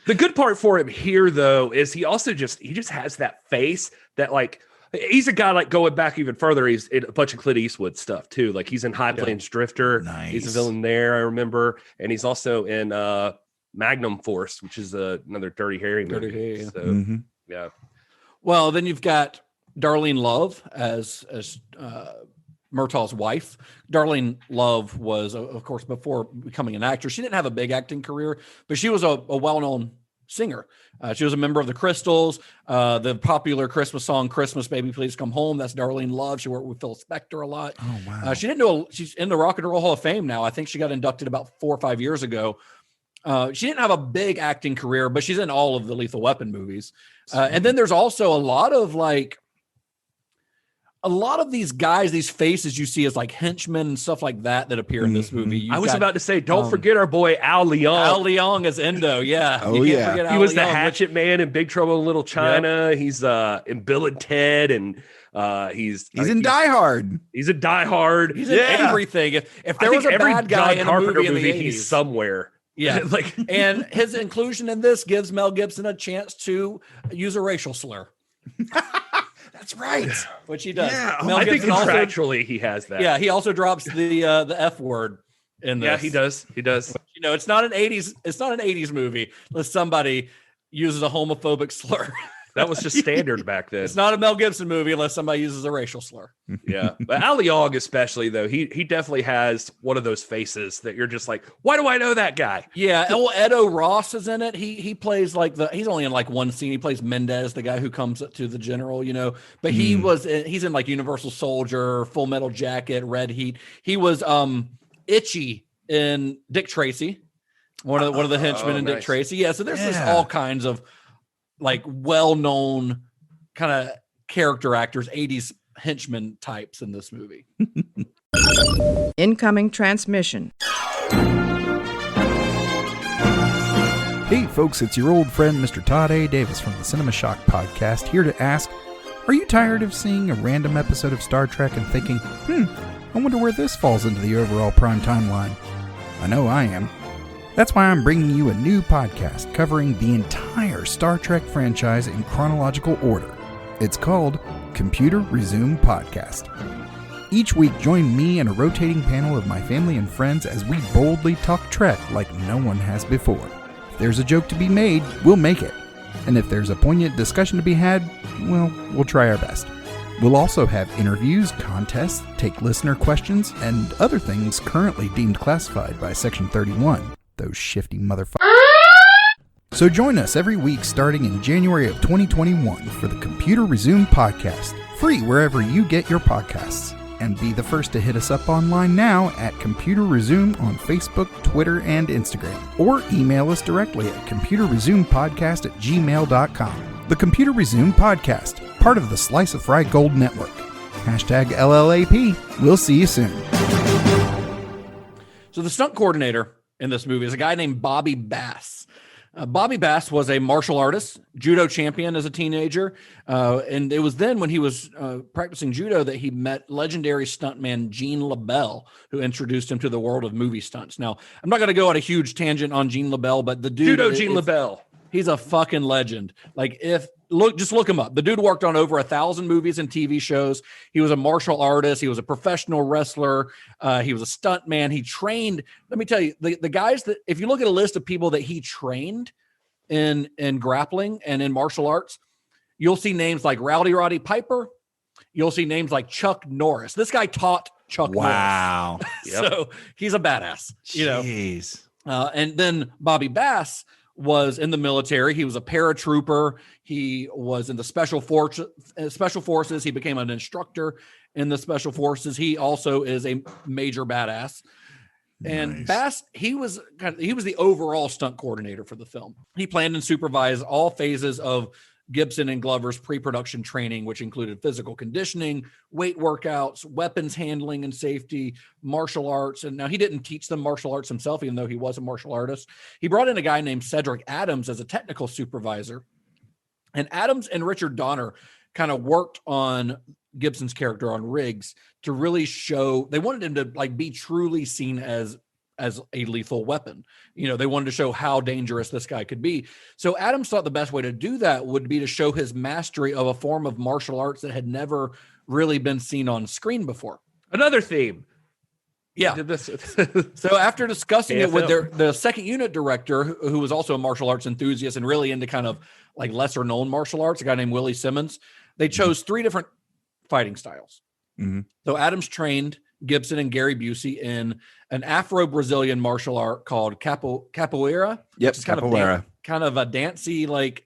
The good part for him here, though, is he just has that face that, like, he's a guy, like, going back even further. He's in a bunch of Clint Eastwood stuff too. Like, he's in High Plains Drifter. Nice. He's a villain there, I remember, and he's also in Magnum Force, which is another Dirty Harry movie. Dirty Harry, So yeah. Well, then you've got Darlene Love as Murtaugh's wife. Darlene Love was, of course, before becoming an actress, she didn't have a big acting career, but she was a well-known singer. She was a member of the Crystals, the popular Christmas song, Christmas Baby Please Come Home. That's Darlene Love. She worked with Phil Spector a lot. Oh, wow. She's in the Rock and Roll Hall of Fame now. I think she got inducted about 4 or 5 years ago. She didn't have a big acting career, but she's in all of the Lethal Weapon movies. And then there's also a lot of these guys, these faces you see as like henchmen and stuff like that appear in this movie. I was about to say, don't forget our boy Al Leong. Al Leong as Endo, yeah. Oh, yeah. He was the Hatchet Man in Big Trouble in Little China. Yep. He's in Bill and Ted, and he's in Die Hard. He's in Die Hard. He's in everything. If there was a bad guy in a movie in the 80s, he's somewhere. Yeah, and his inclusion in this gives Mel Gibson a chance to use a racial slur. That's right. Which he does. Yeah. I think contractually he has that. Yeah, he also drops the F word in this. Yeah, he does. He does. You know, it's not an 80s movie unless somebody uses a homophobic slur. That was just standard back then. It's not a Mel Gibson movie unless somebody uses a racial slur. Yeah. But Al Leong especially, though, he definitely has one of those faces that you're just like, why do I know that guy? Yeah. Well, Edo Ross is in it. He plays like he's only in like one scene. He plays Mendez, the guy who comes to the general, you know, but he's in like Universal Soldier, Full Metal Jacket, Red Heat. He was Itchy in Dick Tracy, one of the henchmen in Dick Tracy. Yeah. So there's just all kinds of like well-known kind of character actors, 80s henchmen types in this movie. Incoming transmission. Hey folks, it's your old friend Mr. Todd A. Davis from the Cinema Shock podcast, here to ask, are you tired of seeing a random episode of Star Trek and thinking, I wonder where this falls into the overall prime timeline? I know I am. That's why I'm bringing you a new podcast covering the entire Star Trek franchise in chronological order. It's called Computer Resume Podcast. Each week, join me and a rotating panel of my family and friends as we boldly talk Trek like no one has before. If there's a joke to be made, we'll make it. And if there's a poignant discussion to be had, well, we'll try our best. We'll also have interviews, contests, take listener questions, and other things currently deemed classified by Section 31. Those shifty motherfuckers. So join us every week starting in January of 2021 for the Computer Resume podcast, free wherever you get your podcasts. And be the first to hit us up online now at Computer Resume on Facebook, Twitter, and Instagram. Or email us directly at computerresumepodcast@gmail.com. The Computer Resume podcast, part of the Slice of Fried Gold Network. Hashtag LLAP. We'll see you soon. So the stunt coordinator in this movie is a guy named Bobby Bass. Bobby Bass was a martial artist, judo champion as a teenager. And it was then when he was practicing judo that he met legendary stuntman Gene LaBelle, who introduced him to the world of movie stunts. Now, I'm not going to go on a huge tangent on Gene LaBelle, but the dude... Judo Gene LaBelle. He's a fucking legend. Like, just look him up. The dude worked on over 1,000 movies and TV shows. He was a martial artist. He was a professional wrestler. He was a stunt man. He trained. Let me tell you, the guys that, if you look at a list of people that he trained in grappling and in martial arts, you'll see names like Rowdy Roddy Piper. You'll see names like Chuck Norris. This guy taught Chuck Norris. Wow. So he's a badass. Jeez. And then Bobby Bass was in the military. He was a paratrooper. He was in the special forces. He became an instructor in the special forces. He also is a major badass. And Nice. Bass, he was the overall stunt coordinator for the film. He planned and supervised all phases of Gibson and Glover's pre-production training, which included physical conditioning, weight workouts, weapons handling and safety, martial arts. And now he didn't teach them martial arts himself, even though he was a martial artist. He brought in a guy named Cedric Adams as a technical supervisor. And Adams and Richard Donner kind of worked on Gibson's character on Riggs to really show, they wanted him to like be truly seen as a lethal weapon. You know, they wanted to show how dangerous this guy could be. So Adams thought the best way to do that would be to show his mastery of a form of martial arts that had never really been seen on screen before. Another theme. Yeah. So after discussing it with the second unit director, who was also a martial arts enthusiast and really into kind of like lesser known martial arts, a guy named Willie Simmons, they chose 3 different fighting styles. Mm-hmm. So Adams trained Gibson and Gary Busey in an Afro-Brazilian martial art called capoeira. Yep, It's kind capoeira. kind of a dancey, like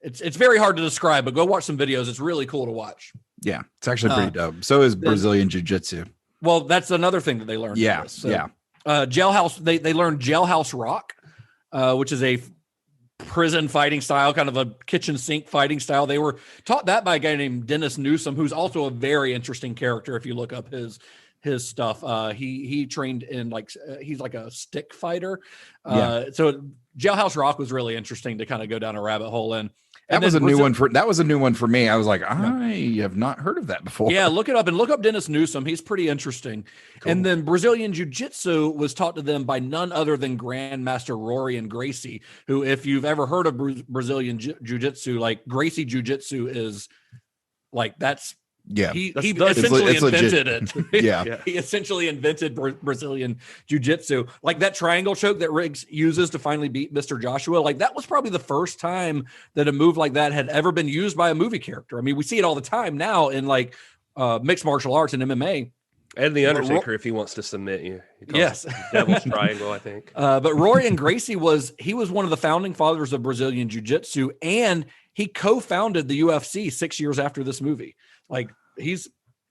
it's very hard to describe, but go watch some videos. It's really cool to watch. Yeah, it's actually pretty dope. So is Brazilian Jiu-Jitsu. Well, that's another thing that they learned. Yeah, Jailhouse. They learned Jailhouse Rock, which is a prison fighting style, kind of a kitchen sink fighting style. They were taught that by a guy named Dennis Newsom, who's also a very interesting character. If you look up his stuff, he trained in he's like a stick fighter. So Jailhouse Rock was really interesting to kind of go down a rabbit hole in. That was a new one for me. I was like, I have not heard of that before. Yeah, look it up and look up Dennis Newsom. He's pretty interesting. Cool. And then Brazilian Jiu-Jitsu was taught to them by none other than Grandmaster Rory and Gracie, who, if you've ever heard of Brazilian Jiu-Jitsu, like Gracie Jiu-Jitsu is like, that's, yeah, he essentially invented it. Yeah. He essentially invented Brazilian Jiu-Jitsu. Like that triangle choke that Riggs uses to finally beat Mr. Joshua. Like that was probably the first time that a move like that had ever been used by a movie character. I mean, we see it all the time now in like mixed martial arts and MMA. And the Undertaker, if he wants to submit you. Yes. Devil's Triangle, I think. But Rory and Gracie was one of the founding fathers of Brazilian Jiu-Jitsu, and he co-founded the UFC 6 years after this movie. Like he's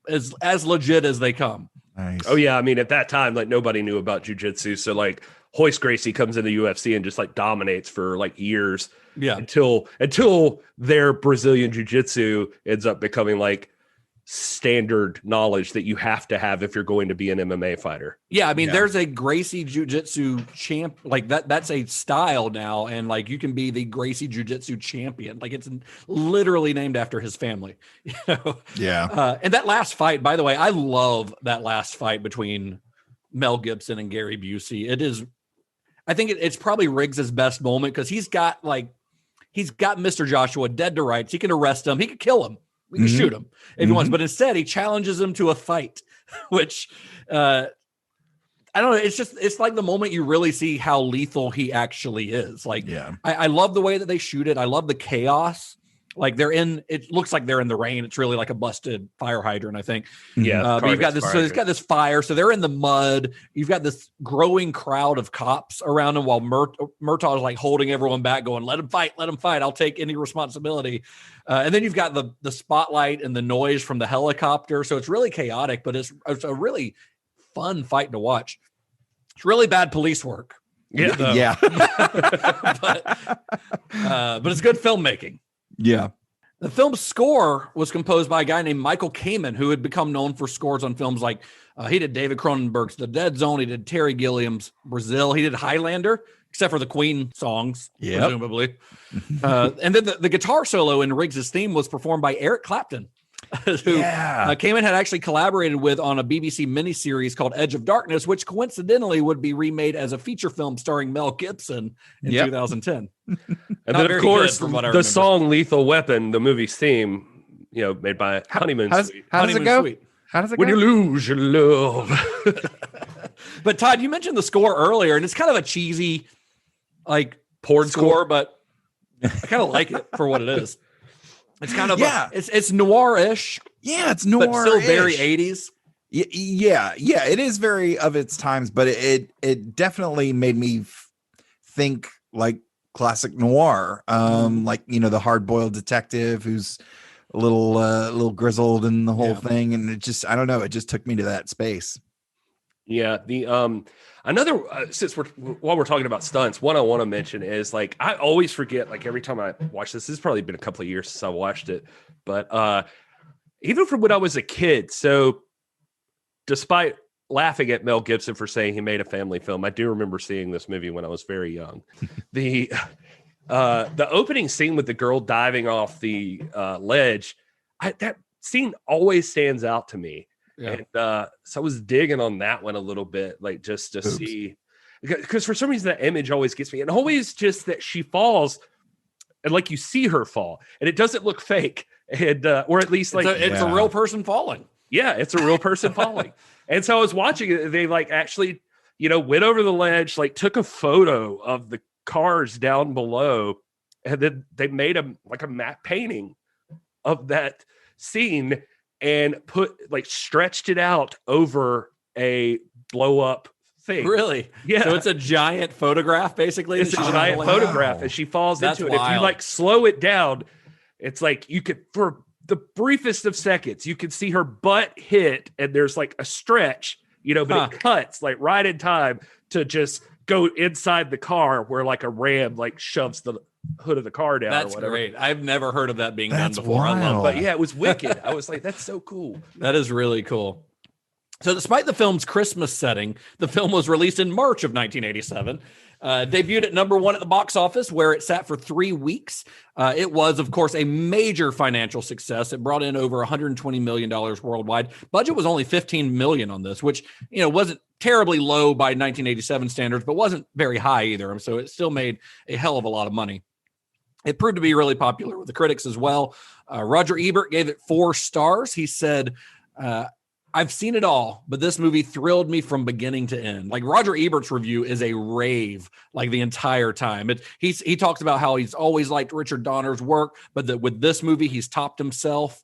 as legit as they come. Nice. Oh yeah, I mean at that time, like nobody knew about jiu-jitsu, so like Hoist Gracie comes into UFC and just like dominates for like years. Yeah, until their Brazilian jiu-jitsu ends up becoming like standard knowledge that you have to have if you're going to be an MMA fighter. Yeah, I mean, there's a Gracie Jiu-Jitsu champ, like that's a style now, and like you can be the Gracie Jiu-Jitsu champion. Like it's literally named after his family. You know? Yeah. And that last fight, by the way, I love that last fight between Mel Gibson and Gary Busey. I think it's probably Riggs' best moment because he's got Mr. Joshua dead to rights. He can arrest him. He could kill him. We can shoot him if he wants, but instead he challenges him to a fight, which I don't know. It's like the moment you really see how lethal he actually is. Like, I love the way that they shoot it. I love the chaos Like it looks like they're in the rain. It's really like a busted fire hydrant, I think. Yeah. But you've got this, so it's got this fire. So they're in the mud. You've got this growing crowd of cops around them while Murtaugh is like holding everyone back going, let them fight. I'll take any responsibility. And then you've got the spotlight and the noise from the helicopter. So it's really chaotic, but it's a really fun fight to watch. It's really bad police work. Yeah. but it's good filmmaking. Yeah. The film's score was composed by a guy named Michael Kamen, who had become known for scores on films like he did David Cronenberg's The Dead Zone. He did Terry Gilliam's Brazil. He did Highlander, except for the Queen songs, presumably. And then the guitar solo in Riggs' theme was performed by Eric Clapton, who Kamen had actually collaborated with on a BBC miniseries called Edge of Darkness, which coincidentally would be remade as a feature film starring Mel Gibson in 2010. And then, of course, the song Lethal Weapon, the movie's theme, made by Honeymoon Suite. How does it go? How does it go? When you lose your love. But Todd, you mentioned the score earlier, and it's kind of a cheesy, like, porn score, but I kind of like it for what it is. It's kind of it's noir-ish. Yeah, it's noir, but still very 80s. Yeah, it is very of its times, but it definitely made me think like classic noir, like the hard-boiled detective who's a little grizzled and the whole thing, and it just, I don't know, it just took me to that space. Yeah, the another since while we're talking about stunts, one I want to mention is, like, I always forget, like, every time I watch this has probably been a couple of years since I watched it, but even from when I was a kid, so despite laughing at Mel Gibson for saying he made a family film, I do remember seeing this movie when I was very young. The opening scene with the girl diving off the ledge, that scene always stands out to me. Yeah. And so I was digging on that one a little bit, like, just to see, because for some reason that image always gets me, and always just that she falls, and like you see her fall, and it doesn't look fake, and or at least like it's a real person falling. Yeah, it's a real person falling. And so I was watching it. They like actually, went over the ledge, like took a photo of the cars down below, and then they made a matte painting of that scene and stretched it out over a blow up thing. Really? Yeah. So it's a giant photograph, basically. It's a giant photograph as she falls into it. If you slow it down, it's like you could, for the briefest of seconds, you could see her butt hit, and there's like a stretch, but it cuts like right in time to just go inside the car where like a ram like shoves the hood of the car down. That's or whatever. Great. I've never heard of that being done before. Wild. I love But yeah, it was wicked. I was like, that's so cool. That is really cool. So despite the film's Christmas setting, the film was released in March of 1987. Debuted at #1 at the box office, where it sat for 3 weeks. It was, of course, a major financial success. It brought in over $120 million worldwide. Budget was only $15 million on this, which, wasn't terribly low by 1987 standards, but wasn't very high either. So it still made a hell of a lot of money. It proved to be really popular with the critics as well. Roger Ebert gave it 4 stars. He said, I've seen it all, but this movie thrilled me from beginning to end. Like, Roger Ebert's review is a rave, like, the entire time. He talks about how he's always liked Richard Donner's work, but that with this movie, he's topped himself.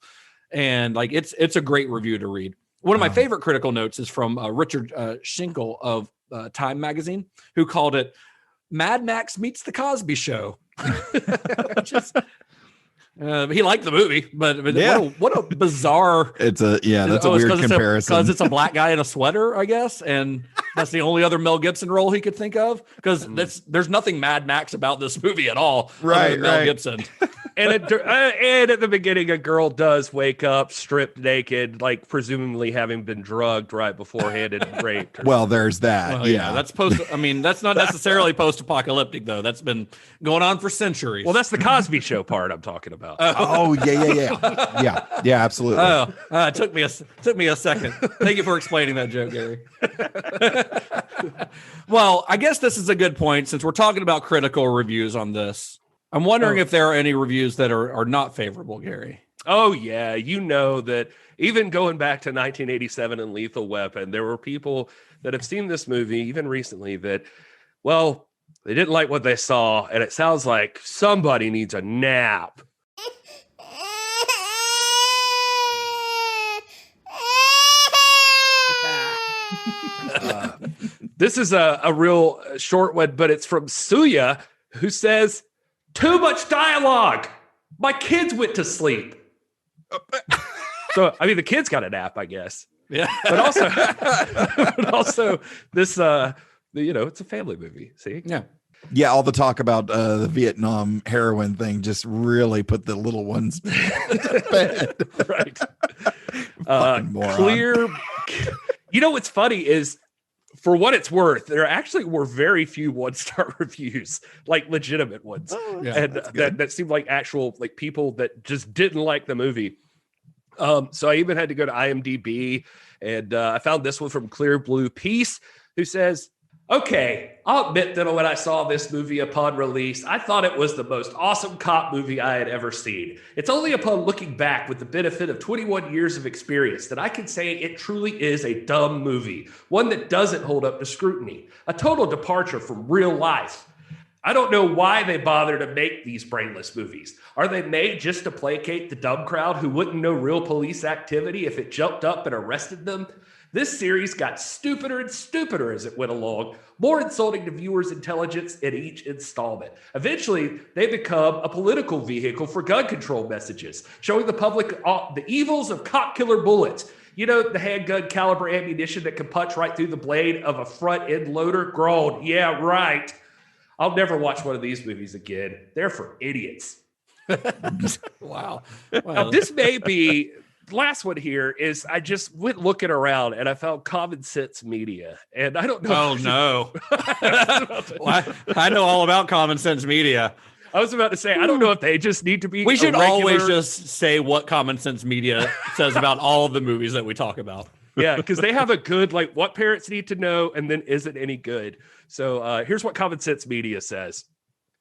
And like, it's a great review to read. One of my favorite critical notes is from Richard Schinkel of Time magazine, who called it Mad Max meets the Cosby Show. He liked the movie, but what a bizarre. That's a weird comparison. Because it's a black guy in a sweater, I guess, and that's the only other Mel Gibson role he could think of. Because there's nothing Mad Max about this movie at all. Right, Mel Gibson. And at the beginning, a girl does wake up stripped naked, like presumably having been drugged right beforehand and raped. Well, there's that. Well, yeah, that's that's not necessarily post-apocalyptic though. That's been going on for centuries. Well, that's the Cosby Show part I'm talking about. Yeah, absolutely. It took me a second. Thank you for explaining that joke, Gary. Well, I guess this is a good point since we're talking about critical reviews on this. I'm wondering if there are any reviews that are not favorable, Gary. Oh, yeah. That even going back to 1987 and Lethal Weapon, there were people that have seen this movie, even recently, that, well, they didn't like what they saw, and it sounds like somebody needs a nap. This is a real short one, but it's from Suya, who says, "Too much dialogue. My kids went to sleep." So, I mean, the kids got a nap, I guess. Yeah. But also this, it's a family movie. See? Yeah. Yeah, all the talk about the Vietnam heroin thing just really put the little ones to bed. Right. Moron. Clear. What's funny is, for what it's worth, there actually were very few 1-star reviews, like legitimate ones. Yeah, and that seemed like actual like people that just didn't like the movie. So I even had to go to IMDb, and I found this one from Clear Blue Peace, who says, "Okay, I'll admit that when I saw this movie upon release, I thought it was the most awesome cop movie I had ever seen. It's only upon looking back with the benefit of 21 years of experience that I can say it truly is a dumb movie, one that doesn't hold up to scrutiny, a total departure from real life. I don't know why they bother to make these brainless movies. Are they made just to placate the dumb crowd who wouldn't know real police activity if it jumped up and arrested them? This series got stupider and stupider as it went along, more insulting to viewers' intelligence in each installment. Eventually, they become a political vehicle for gun control messages, showing the public the evils of cop killer bullets. You know, the handgun caliber ammunition that can punch right through the blade of a front end loader? Grown. Yeah, right. I'll never watch one of these movies again. They're for idiots." Wow. Now, this may be the last one here. Is I just went looking around and I found Common Sense Media, and I don't know. Oh no. Well, I know all about Common Sense Media. I was about to say, I don't know if they just need to be. We should always just say what Common Sense Media says about all of the movies that we talk about. Yeah, because they have a good, like, what parents need to know, and then isn't any good. So here's what Common Sense Media says.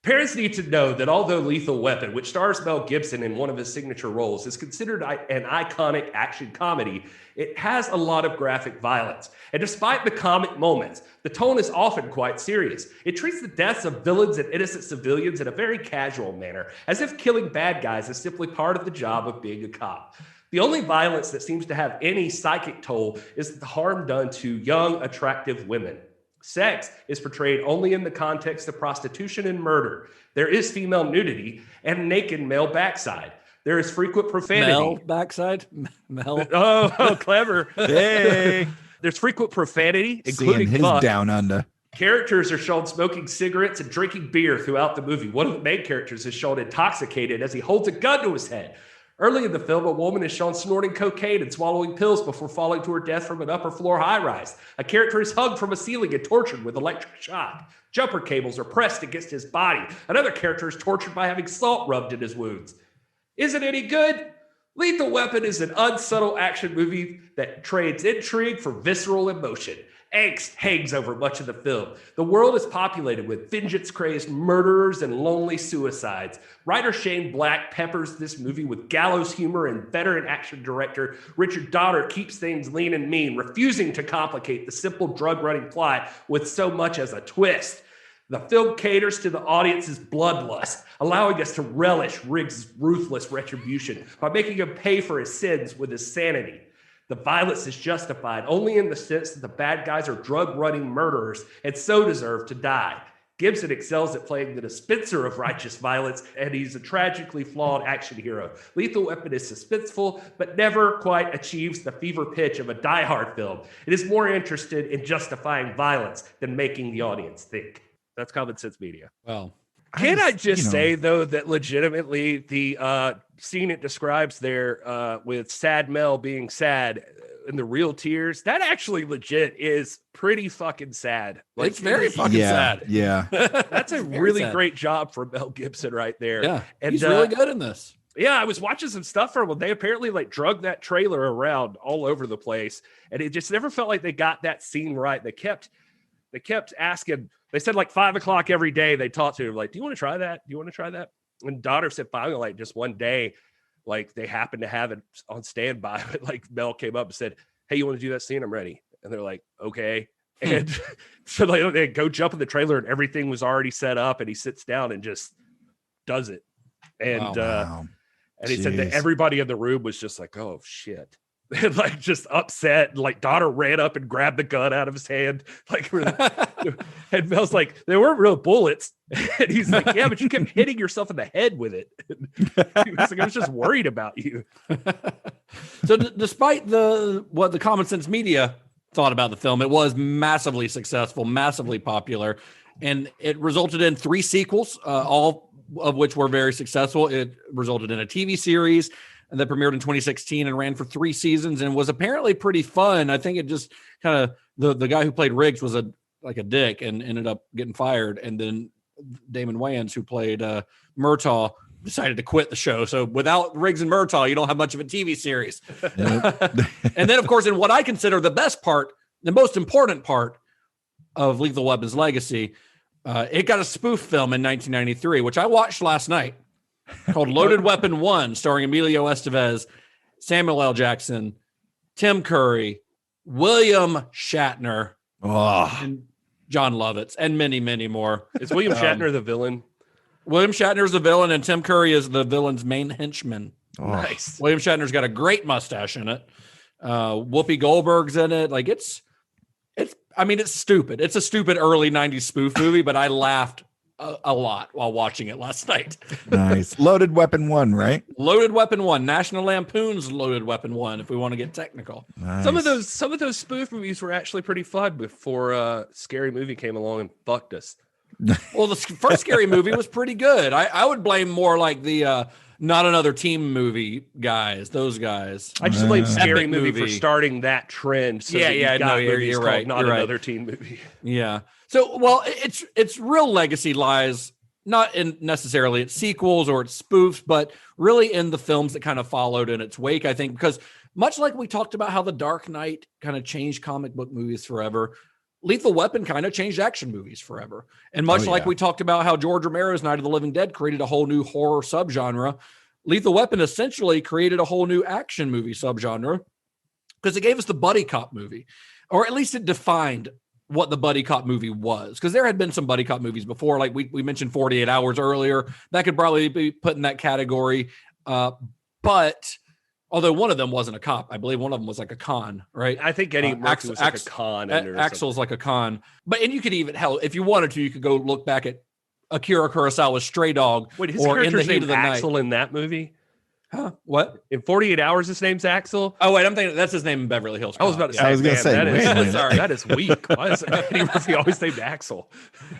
Parents need to know that although Lethal Weapon, which stars Mel Gibson in one of his signature roles, is considered an iconic action comedy, it has a lot of graphic violence. And despite the comic moments, the tone is often quite serious. It treats the deaths of villains and innocent civilians in a very casual manner, as if killing bad guys is simply part of the job of being a cop. The only violence that seems to have any psychic toll is the harm done to young, attractive women. Sex is portrayed only in the context of prostitution and murder. There is female nudity and naked male backside. There is frequent profanity. Mel backside? Mel. Oh, clever. Hey. There's frequent profanity, Seeing including his fuck. down under. Characters are shown smoking cigarettes and drinking beer throughout the movie. One of the main characters is shown intoxicated as he holds a gun to his head. Early in the film, a woman is shown snorting cocaine and swallowing pills before falling to her death from an upper floor high-rise. A character is hung from a ceiling and tortured with electric shock. Jumper cables are pressed against his body. Another character is tortured by having salt rubbed in his wounds. Is it any good? Lethal Weapon is an unsubtle action movie that trades intrigue for visceral emotion. Angst hangs over much of the film. The world is populated with vengeance-crazed murderers and lonely suicides. Writer Shane Black peppers this movie with gallows humor, and veteran action director Richard Donner keeps things lean and mean, refusing to complicate the simple drug-running plot with so much as a twist. The film caters to the audience's bloodlust, allowing us to relish Riggs' ruthless retribution by making him pay for his sins with his sanity. The violence is justified only in the sense that the bad guys are drug-running murderers and so deserve to die. Gibson excels at playing the dispenser of righteous violence, and he's a tragically flawed action hero. Lethal Weapon is suspenseful, but never quite achieves the fever pitch of a Die Hard film. It is more interested in justifying violence than making the audience think. That's Common Sense Media. Well, Can I just say, though, that legitimately the scene it describes there with Sad Mel being sad and the real tears, that actually legit is pretty fucking sad. Like, it's very fucking sad. Yeah. That's a really great job for Mel Gibson right there. Yeah. And he's really good in this. Yeah, I was watching some stuff from them. They apparently like drug that trailer around all over the place, and it just never felt like they got that scene right. They kept asking. They said like 5 o'clock every day they talked to him, like, do you want to try that? Do you want to try that? And Donner said finally, like just one day, like they happened to have it on standby, but like Mel came up and said, hey, you want to do that scene? I'm ready. And they're like, okay. And so they go jump in the trailer and everything was already set up, and he sits down and just does it. And wow. and he said that everybody in the room was just like, oh shit. and like just upset. And, like daughter ran up and grabbed the gun out of his hand. Like, and Mel's like, they weren't real bullets. And he's like, yeah, but you kept hitting yourself in the head with it. He was like, I was just worried about you. So despite what the common sense media thought about the film, it was massively successful, massively popular, and it resulted in 3 sequels, all of which were very successful. It resulted in a TV series that premiered in 2016 and ran for 3 seasons and was apparently pretty fun. I think it just kind of the guy who played Riggs was a dick and ended up getting fired, and then Damon Wayans, who played Murtaugh, decided to quit the show. So without Riggs and Murtaugh, you don't have much of a TV series. And then, of course, in what I consider the best part, the most important part of Lethal Weapon's legacy, it got a spoof film in 1993, which I watched last night, called Loaded Weapon 1, starring Emilio Estevez, Samuel L. Jackson, Tim Curry, William Shatner, and John Lovitz, and many, many more. Is William Shatner the villain? William Shatner is the villain, and Tim Curry is the villain's main henchman. Nice. William Shatner's got a great mustache in it. Whoopi Goldberg's in it. Like it's stupid. It's a stupid early 90s spoof movie, but I laughed a lot while watching it last night. Nice. Loaded Weapon 1, right? Loaded Weapon 1, National Lampoon's Loaded Weapon 1, if we want to get technical. Nice. Some of those spoof movies were actually pretty fun before Scary Movie came along and fucked us. Well, the first Scary Movie was pretty good. I would blame more like the Not Another Teen movie guys, those guys. I just blame Scary Epic movie for starting that trend. So you're right. Not Another Teen movie. Yeah. So, well, its real legacy lies not in necessarily its sequels or its spoofs, but really in the films that kind of followed in its wake, I think, because much like we talked about how The Dark Knight kind of changed comic book movies forever, Lethal Weapon kind of changed action movies forever. And much like we talked about how George Romero's Night of the Living Dead created a whole new horror subgenre, Lethal Weapon essentially created a whole new action movie subgenre because it gave us the buddy cop movie, or at least it defined what the buddy cop movie was. Because there had been some buddy cop movies before, like we mentioned 48 Hours earlier. That could probably be put in that category. But although one of them wasn't a cop, I believe one of them was like a con, right? I think Eddie Murphy was like a con. Axel's like a con. And you could even, hell, if you wanted to, you could go look back at Akira Kurosawa's Stray Dog. Wait, his or In the character's Heat of the Axel Night. in that movie? Huh? What? In 48 Hours, his name's Axel? Oh, wait, I'm thinking that's his name in Beverly Hills Cop. I was about to say, I was going to say, that is weak. Why is Eddie Murphy always named Axel?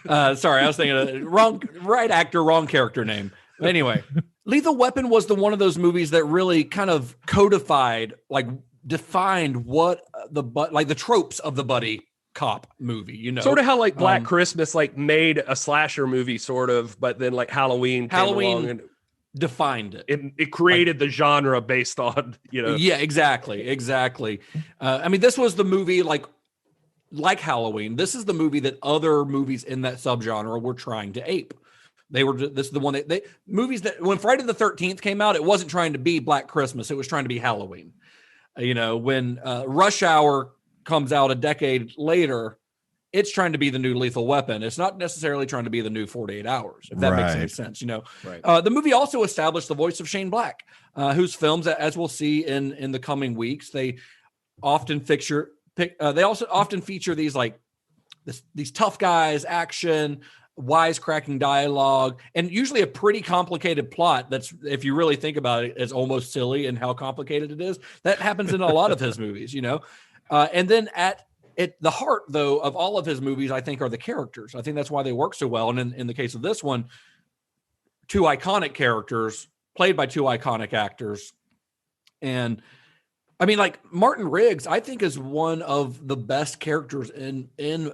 Sorry, I was thinking right actor, wrong character name. But anyway, Lethal Weapon was one of those movies that really kind of codified, like defined what the tropes of the buddy cop movie, you know, sort of how like Black Christmas like made a slasher movie, sort of, but then like Halloween came along and defined it. It created the genre based on, you know. Yeah, exactly. I mean, this was the movie like Halloween. This is the movie that other movies in that subgenre were trying to ape. This is the one that movies that when Friday the 13th came out, it wasn't trying to be Black Christmas. It was trying to be Halloween. You know, when Rush Hour comes out a decade later, it's trying to be the new Lethal Weapon. It's not necessarily trying to be the new 48 Hours, if that makes any sense, you know. Right. The movie also established the voice of Shane Black, whose films, as we'll see in the coming weeks, they often feature these like these tough guys, action, wisecracking dialogue, and usually a pretty complicated plot that's, if you really think about it, is almost silly in how complicated it is. That happens in a lot of his movies, you know. And then at the heart, though, of all of his movies, I think, are the characters. I think that's why they work so well. And in the case of this one, 2 iconic characters played by 2 iconic actors. And I mean, like Martin Riggs, I think, is one of the best characters in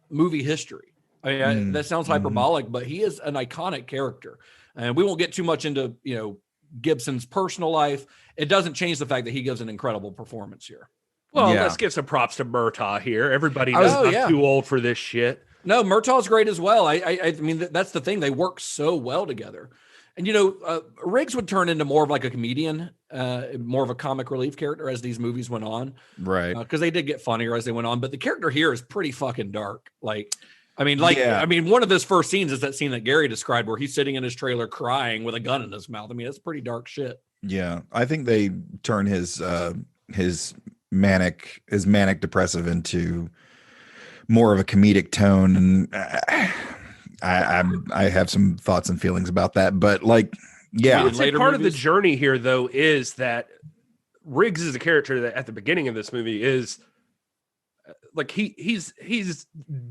movie history. I mean, that sounds hyperbolic, but he is an iconic character. And we won't get too much into, you know, Gibson's personal life. It doesn't change the fact that he gives an incredible performance here. Well, let's give some props to Murtaugh here. Everybody knows I'm too old for this shit. No, Murtaugh's great as well. I mean, that's the thing. They work so well together. And, you know, Riggs would turn into more of like a comedian, more of a comic relief character as these movies went on. Right. Because they did get funnier as they went on. But the character here is pretty fucking dark. I mean, one of his first scenes is that scene that Gary described where he's sitting in his trailer crying with a gun in his mouth. I mean, that's pretty dark shit. Yeah. I think they turn his his manic depressive into more of a comedic tone, and I have some thoughts and feelings about that, but like, yeah. I would say part of the journey here, though, is that Riggs is a character that at the beginning of this movie is like he's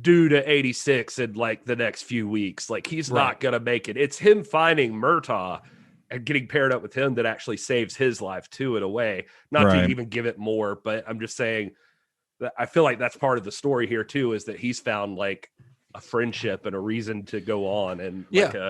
due to 86 in like the next few weeks. Like he's not gonna make it. It's him finding Murtaugh and getting paired up with him that actually saves his life too, in a way. Not to even give it more, but I'm just saying that I feel like that's part of the story here too, is that he's found like a friendship and a reason to go on. And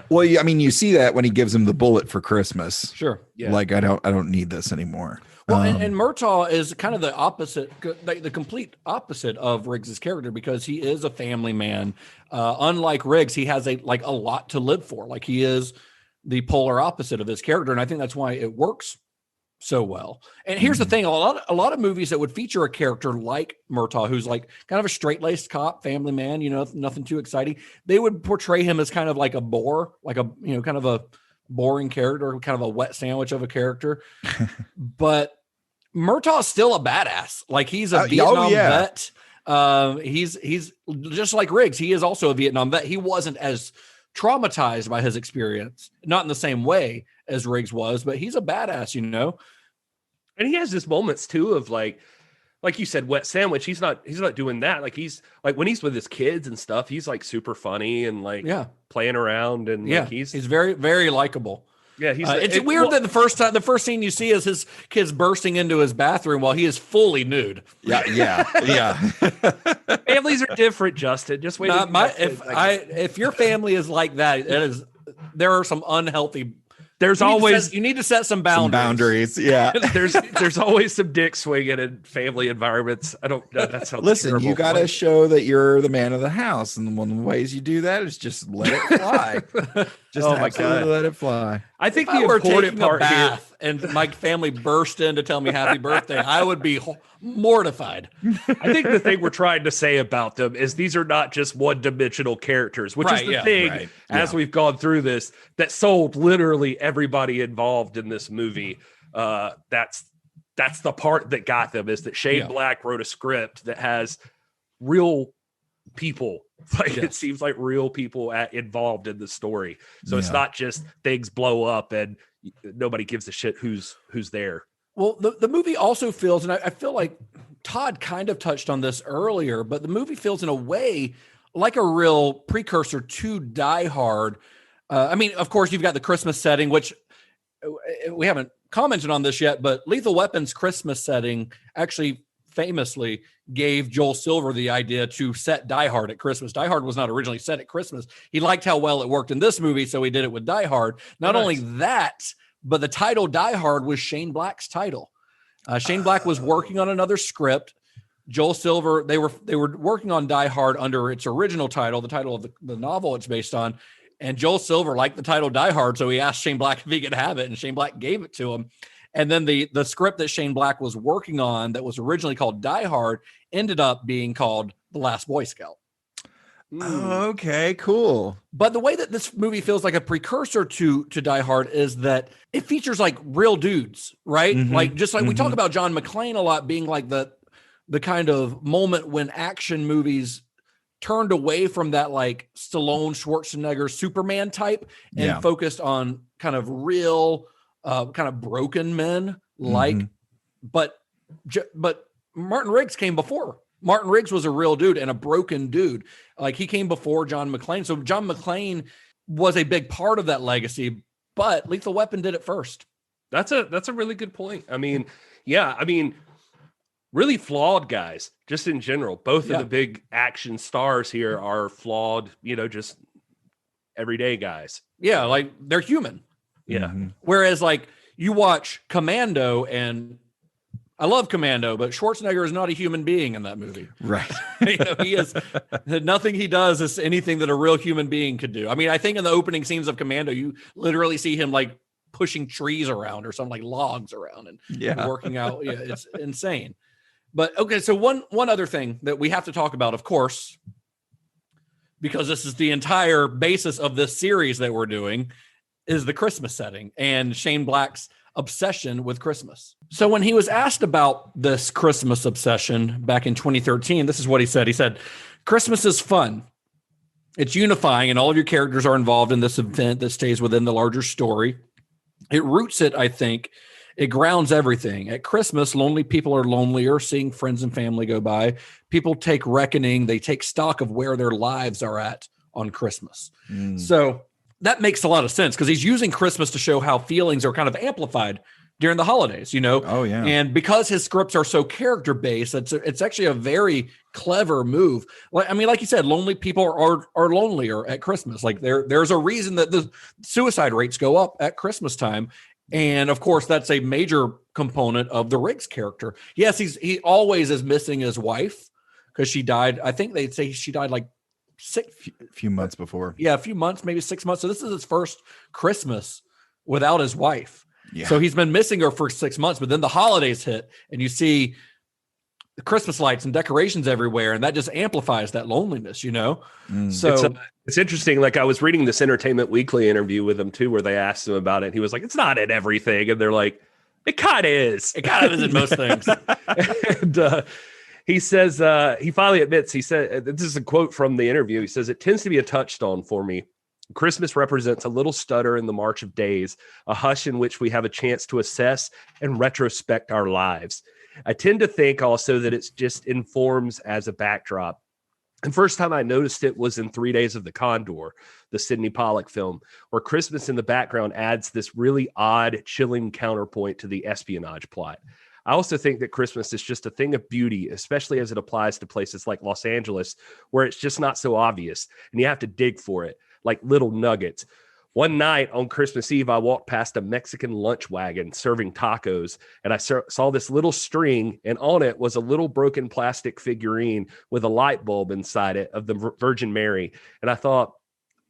well, I mean, you see that when he gives him the bullet for Christmas. Sure. Yeah. Like I don't need this anymore. Well, and Murtaugh is kind of the opposite, the complete opposite of Riggs's character, because he is a family man. Unlike Riggs, he has a lot to live for. Like he is the polar opposite of his character, and I think that's why it works so well. And here's the thing: a lot of movies that would feature a character like Murtaugh, who's like kind of a straight-laced cop, family man, nothing too exciting, they would portray him as kind of like a bore, like a kind of a boring character, kind of a wet sandwich of a character. But Murtaugh's still a badass. Like he's a Vietnam vet. He's just like Riggs. He is also a Vietnam vet. He wasn't as traumatized by his experience, not in the same way as Riggs was, but he's a badass, And he has this moments too of like you said, wet sandwich. He's not doing that. Like he's like when he's with his kids and stuff, he's like super funny and like playing around and like, he's very, very likable. Yeah, it's weird that the first scene you see is his kids bursting into his bathroom while he is fully nude. Yeah. Families are different, Justin. Just wait. If your family is like that, there are some unhealthy. You need to set some boundaries. Yeah. there's always some dick swinging in family environments. I don't know. That sounds Listen, terrible. you got to show that you're the man of the house. And one of the ways you do that is just let it fly. Let it fly. I think the important part here, and my family burst in to tell me happy birthday, I would be mortified. I think the thing we're trying to say about them is these are not just one-dimensional characters, which is the thing as we've gone through this that sold literally everybody involved in this movie. That's the part that got them, is that Shane Black wrote a script that has real people. It seems like real people involved in the story. So it's not just things blow up and nobody gives a shit who's there. Well, the movie also feels, and I feel like Todd kind of touched on this earlier, but the movie feels in a way like a real precursor to Die Hard. I mean, of course, you've got the Christmas setting, which we haven't commented on this yet, but Lethal Weapon's Christmas setting actually famously gave Joel Silver the idea to set Die Hard at Christmas. Die Hard was not originally set at Christmas. He liked how well it worked in this movie, so he did it with Die Hard. Not only that, but the title Die Hard was Shane Black's title. Shane Black was working on another script. Joel Silver, they were working on Die Hard under its original title, the title of the novel it's based on. And Joel Silver liked the title Die Hard, so he asked Shane Black if he could have it, and Shane Black gave it to him. And then the script that Shane Black was working on that was originally called Die Hard ended up being called The Last Boy Scout. Oh, okay, cool. But the way that this movie feels like a precursor to Die Hard is that it features like real dudes, right? Mm-hmm. Like just like we talk about John McClane a lot being like the kind of moment when action movies turned away from that like Stallone, Schwarzenegger, Superman type and focused on kind of real kind of broken men, like, but Martin Riggs came before. Martin Riggs was a real dude and a broken dude. Like he came before John McClane. So John McClane was a big part of that legacy, but Lethal Weapon did it first. That's a really good point. I mean, really flawed guys just in general. Both of the big action stars here are flawed, just everyday guys. Yeah. Like they're human. Yeah. Whereas like you watch Commando, and I love Commando, but Schwarzenegger is not a human being in that movie. Right. He is nothing he does is anything that a real human being could do. I mean, I think in the opening scenes of Commando, you literally see him like pushing trees around or something, like logs around and working out. Yeah, it's insane. But okay, so one other thing that we have to talk about, of course, because this is the entire basis of this series that we're doing, is the Christmas setting and Shane Black's obsession with Christmas. So when he was asked about this Christmas obsession back in 2013, this is what he said. He said, "Christmas is fun. It's unifying, and all of your characters are involved in this event that stays within the larger story. It roots it, I think. It grounds everything. At Christmas, lonely people are lonelier, seeing friends and family go by. People take reckoning. They take stock of where their lives are at on Christmas." So that makes a lot of sense because he's using Christmas to show how feelings are kind of amplified during the holidays, you know? Oh, yeah. And because his scripts are so character-based, it's actually a very clever move. I mean, like you said, lonely people are lonelier at Christmas. Like there's a reason that the suicide rates go up at Christmas time. And of course, that's a major component of the Riggs character. Yes, he always is missing his wife because she died. I think they'd say she died like a few months before. Yeah, a few months, maybe 6 months. So this is his first Christmas without his wife. Yeah. So he's been missing her for 6 months, but then the holidays hit and you see the Christmas lights and decorations everywhere. And that just amplifies that loneliness, you know? So it's interesting. Like I was reading this Entertainment Weekly interview with him too, where they asked him about it. He was like, "It's not in everything." And they're like, "It kind of is. It kind of is in most things." And he says, he finally admits, he said, this is a quote from the interview. He says, "It tends to be a touchstone for me. Christmas represents a little stutter in the march of days, a hush in which we have a chance to assess and retrospect our lives. I tend to think also that it's just informs as a backdrop. And first time I noticed it was in 3 Days of the Condor, the Sidney Pollack film, where Christmas in the background adds this really odd, chilling counterpoint to the espionage plot. I also think that Christmas is just a thing of beauty, especially as it applies to places like Los Angeles, where it's just not so obvious and you have to dig for it, like little nuggets. One night on Christmas Eve, I walked past a Mexican lunch wagon serving tacos, and I saw this little string, and on it was a little broken plastic figurine with a light bulb inside it of the Virgin Mary. And I thought,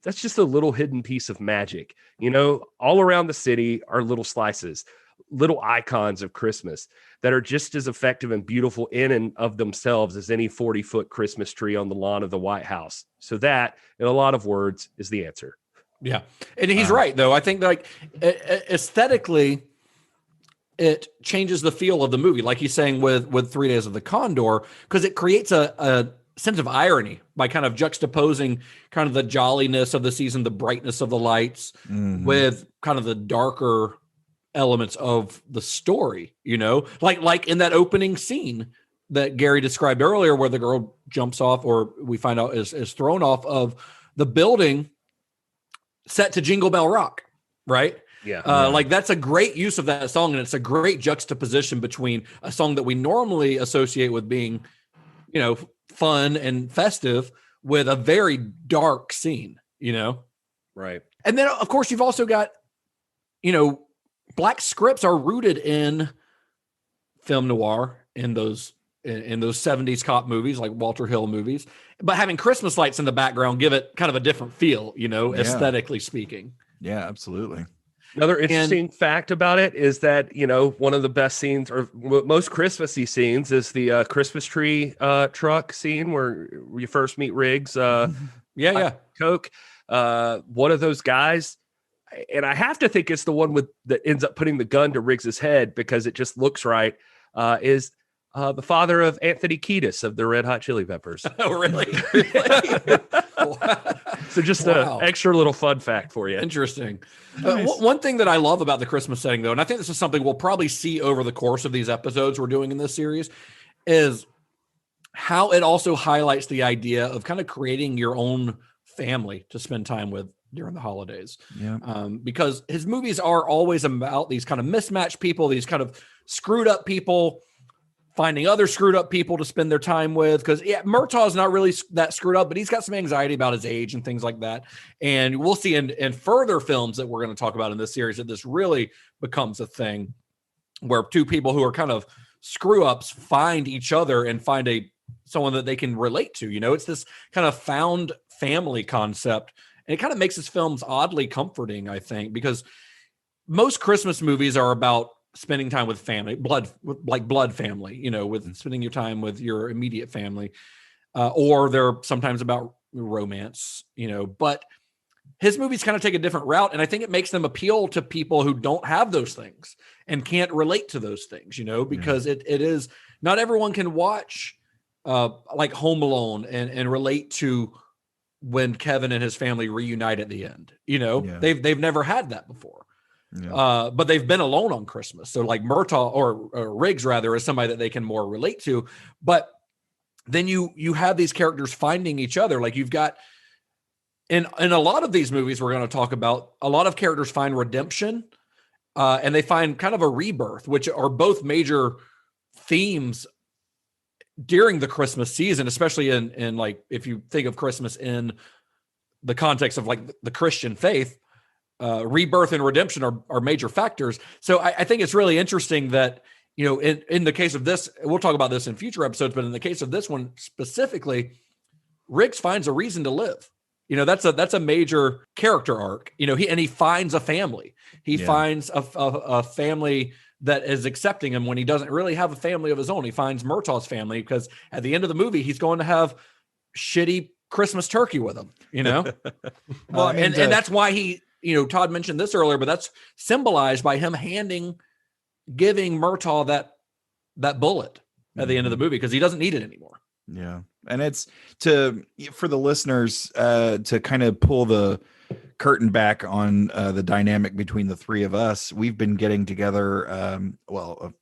that's just a little hidden piece of magic. You know, all around the city are little slices, little icons of Christmas that are just as effective and beautiful in and of themselves as any 40-foot Christmas tree on the lawn of the White House. So that, in a lot of words, is the answer." Yeah. And he's right, though. I think like aesthetically, it changes the feel of the movie. Like he's saying with 3 Days of the Condor, because it creates a sense of irony by kind of juxtaposing kind of the jolliness of the season, the brightness of the lights with kind of the darker elements of the story, you know, like in that opening scene that Gary described earlier, where the girl jumps off, or we find out is thrown off of the building set to Jingle Bell Rock, right? Yeah. Like that's a great use of that song. And it's a great juxtaposition between a song that we normally associate with being, you know, fun and festive with a very dark scene, you know? Right. And then of course you've also got, you know, black scripts are rooted in film noir, in those 70s cop movies, like Walter Hill movies, but having Christmas lights in the background give it kind of a different feel, you know, aesthetically speaking. Yeah, absolutely. Another interesting fact about it is that, you know, one of the best scenes or most Christmassy scenes is the Christmas tree truck scene where you first meet Riggs. Coke. One of those guys, and I have to think it's the one that ends up putting the gun to Riggs's head because it just looks right, is the father of Anthony Kiedis of the Red Hot Chili Peppers. Oh, really? So just an extra little fun fact for you. Interesting. Nice. One thing that I love about the Christmas setting, though, and I think this is something we'll probably see over the course of these episodes we're doing in this series, is how it also highlights the idea of kind of creating your own family to spend time with during the holidays. Yeah. Because his movies are always about these kind of mismatched people, these kind of screwed up people, finding other screwed up people to spend their time with. Because Murtaugh's not really that screwed up, but he's got some anxiety about his age and things like that. And we'll see in further films that we're going to talk about in this series that this really becomes a thing where two people who are kind of screw ups find each other and find someone that they can relate to. You know, it's this kind of found family concept. And it kind of makes his films oddly comforting, I think, because most Christmas movies are about spending time with family, blood family, you know, with spending your time with your immediate family, or they're sometimes about romance, you know, but his movies kind of take a different route. And I think it makes them appeal to people who don't have those things and can't relate to those things, because it is not everyone can watch like Home Alone and relate to when Kevin and his family reunite at the end. They've never had that before. Yeah. But they've been alone on Christmas. So like Murtaugh or Riggs rather is somebody that they can more relate to. But then you have these characters finding each other. Like you've got in a lot of these movies we're going to talk about, a lot of characters find redemption and they find kind of a rebirth, which are both major themes during the Christmas season, especially in like, if you think of Christmas in the context of like the Christian faith, rebirth and redemption are major factors. So I think it's really interesting that, in the case of this, we'll talk about this in future episodes, but in the case of this one specifically, Riggs finds a reason to live. That's a major character arc, he finds a family. He finds a family that is accepting him when he doesn't really have a family of his own. He finds Murtaugh's family because at the end of the movie, he's going to have shitty Christmas turkey with him, well, and that's why he, Todd mentioned this earlier, but that's symbolized by him giving Murtaugh that bullet at the end of the movie because he doesn't need it anymore. Yeah. And it's for the listeners to kind of pull the curtain back on the dynamic between the three of us. We've been getting together. Of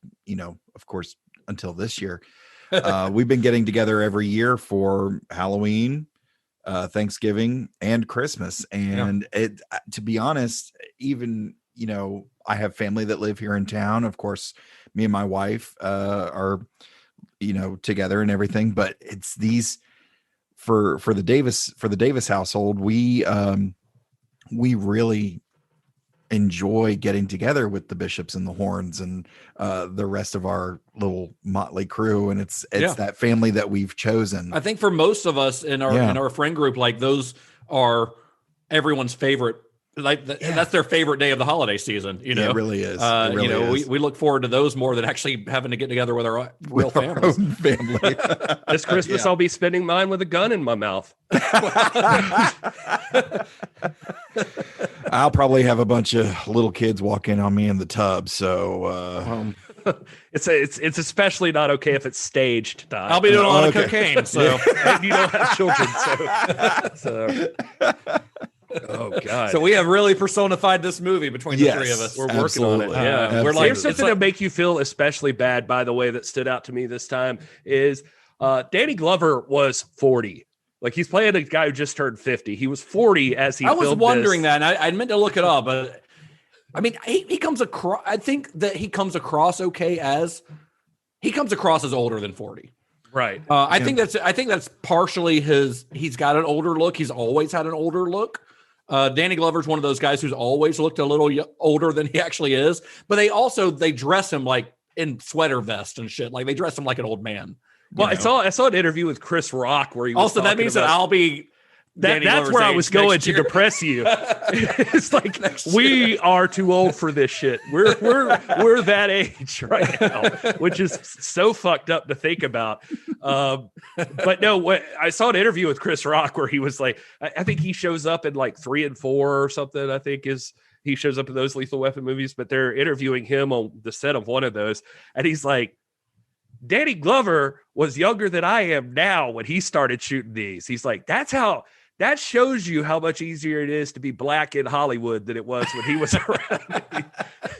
course, until this year, we've been getting together every year for Halloween, Thanksgiving, and Christmas. And to be honest, even, I have family that live here in town. Of course, me and my wife are, together and everything, but it's these for the Davis household. We really enjoy getting together with the Bishops and the Horns and the rest of our little motley crew. And it's that family that we've chosen. I think for most of us in our friend group, like those are everyone's favorite. That's their favorite day of the holiday season. It really is. Is. We look forward to those more than actually having to get together with our real families. Family. This Christmas, I'll be spending mine with a gun in my mouth. I'll probably have a bunch of little kids walk in on me in the tub. So it's especially not okay if it's staged. Todd. I'll be doing a lot of cocaine. So and you don't have children. So. Oh God! So we have really personified this movie between the three of us. We're working on it. Yeah, we're like, here's something to make you feel especially bad. By the way, that stood out to me this time is Danny Glover was 40. Like he's playing a guy who just turned 50. He was 40 as he. I was wondering that. And I meant to look it up, but I mean, he comes across. I think that he comes across okay as older than 40. Right. I think that's partially he's got an older look. He's always had an older look. Danny Glover's one of those guys who's always looked a little older than he actually is, but they dress him like in sweater vest and shit. Like they dress him like an old man. Well, I saw an interview with Chris Rock where he was also, that means that I'll be, that's where I was going to depress you. It's like we are too old for this shit. We're that age right now, which is so fucked up to think about. But no, I saw an interview with Chris Rock where he was like, I think he shows up in like 3 and 4 or something. I think he shows up in those Lethal Weapon movies, but they're interviewing him on the set of one of those, and he's like, Danny Glover was younger than I am now when he started shooting these. He's like, that shows you how much easier it is to be black in Hollywood than it was when he was around.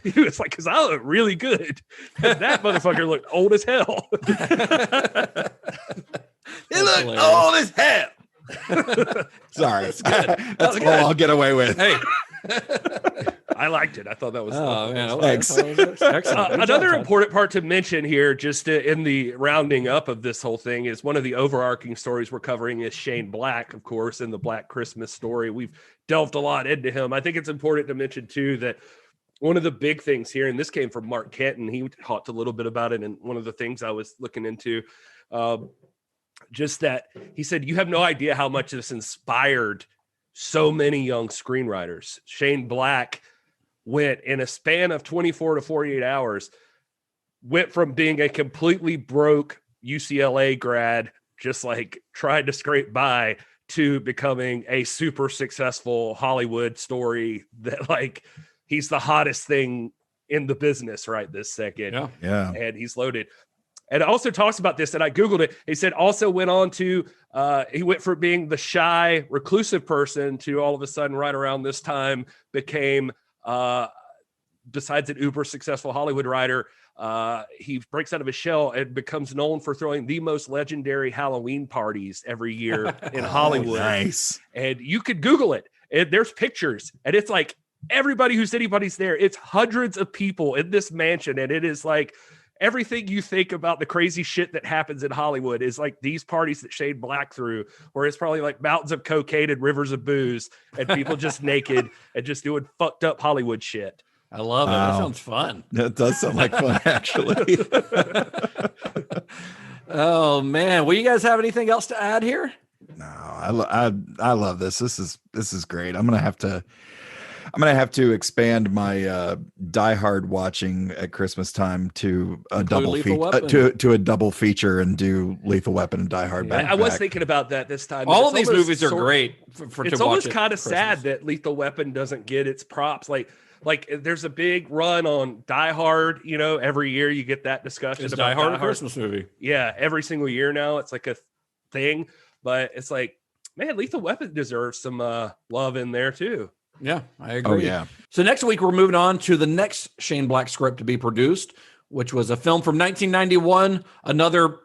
He was like, because I look really good. And that motherfucker looked old as hell. He looked old as hell. Sorry. That's good. That's all I'll get away with. Hey. I liked it. I thought that was excellent. Another important part to mention here, just in the rounding up of this whole thing, is one of the overarching stories we're covering is Shane Black, of course, in the Black Christmas story. We've delved a lot into him. I think it's important to mention, too, that one of the big things here, and this came from Mark Kenton, he talked a little bit about it, and one of the things I was looking into, just that he said, you have no idea how much this inspired so many young screenwriters. Shane Black went in a span of 24 to 48 hours, went from being a completely broke UCLA grad, just like trying to scrape by, to becoming a super successful Hollywood story that like he's the hottest thing in the business right this second. Yeah. And he's loaded. And it also talks about this, and I Googled it. He said also went on to, he went from being the shy, reclusive person to all of a sudden right around this time became, besides an uber successful Hollywood writer, he breaks out of his shell and becomes known for throwing the most legendary Halloween parties every year in Hollywood. Nice. And you could Google it. And there's pictures, and it's like everybody who's anybody's there. It's hundreds of people in this mansion, and it is like everything you think about the crazy shit that happens in Hollywood is like these parties that Shane Black threw, where it's probably like mountains of cocaine and rivers of booze and people just naked and just doing fucked up Hollywood shit. I love it. That sounds fun. That does sound like fun, actually. Oh man. Will you guys have anything else to add here? No, I love this. This is great. I'm gonna have to expand my Die Hard watching at Christmas time to a double to a double feature and do Lethal Weapon and Die Hard. I was thinking about that this time. All of these movies are great. It's almost kind of sad that Lethal Weapon doesn't get its props. Like there's a big run on Die Hard. You know, every year you get that discussion Is about Die Hard a Christmas movie. Yeah, every single year now it's like a thing. But it's like, man, Lethal Weapon deserves some love in there too. Yeah, I agree. Oh, yeah. So next week, we're moving on to the next Shane Black script to be produced, which was a film from 1991. Another,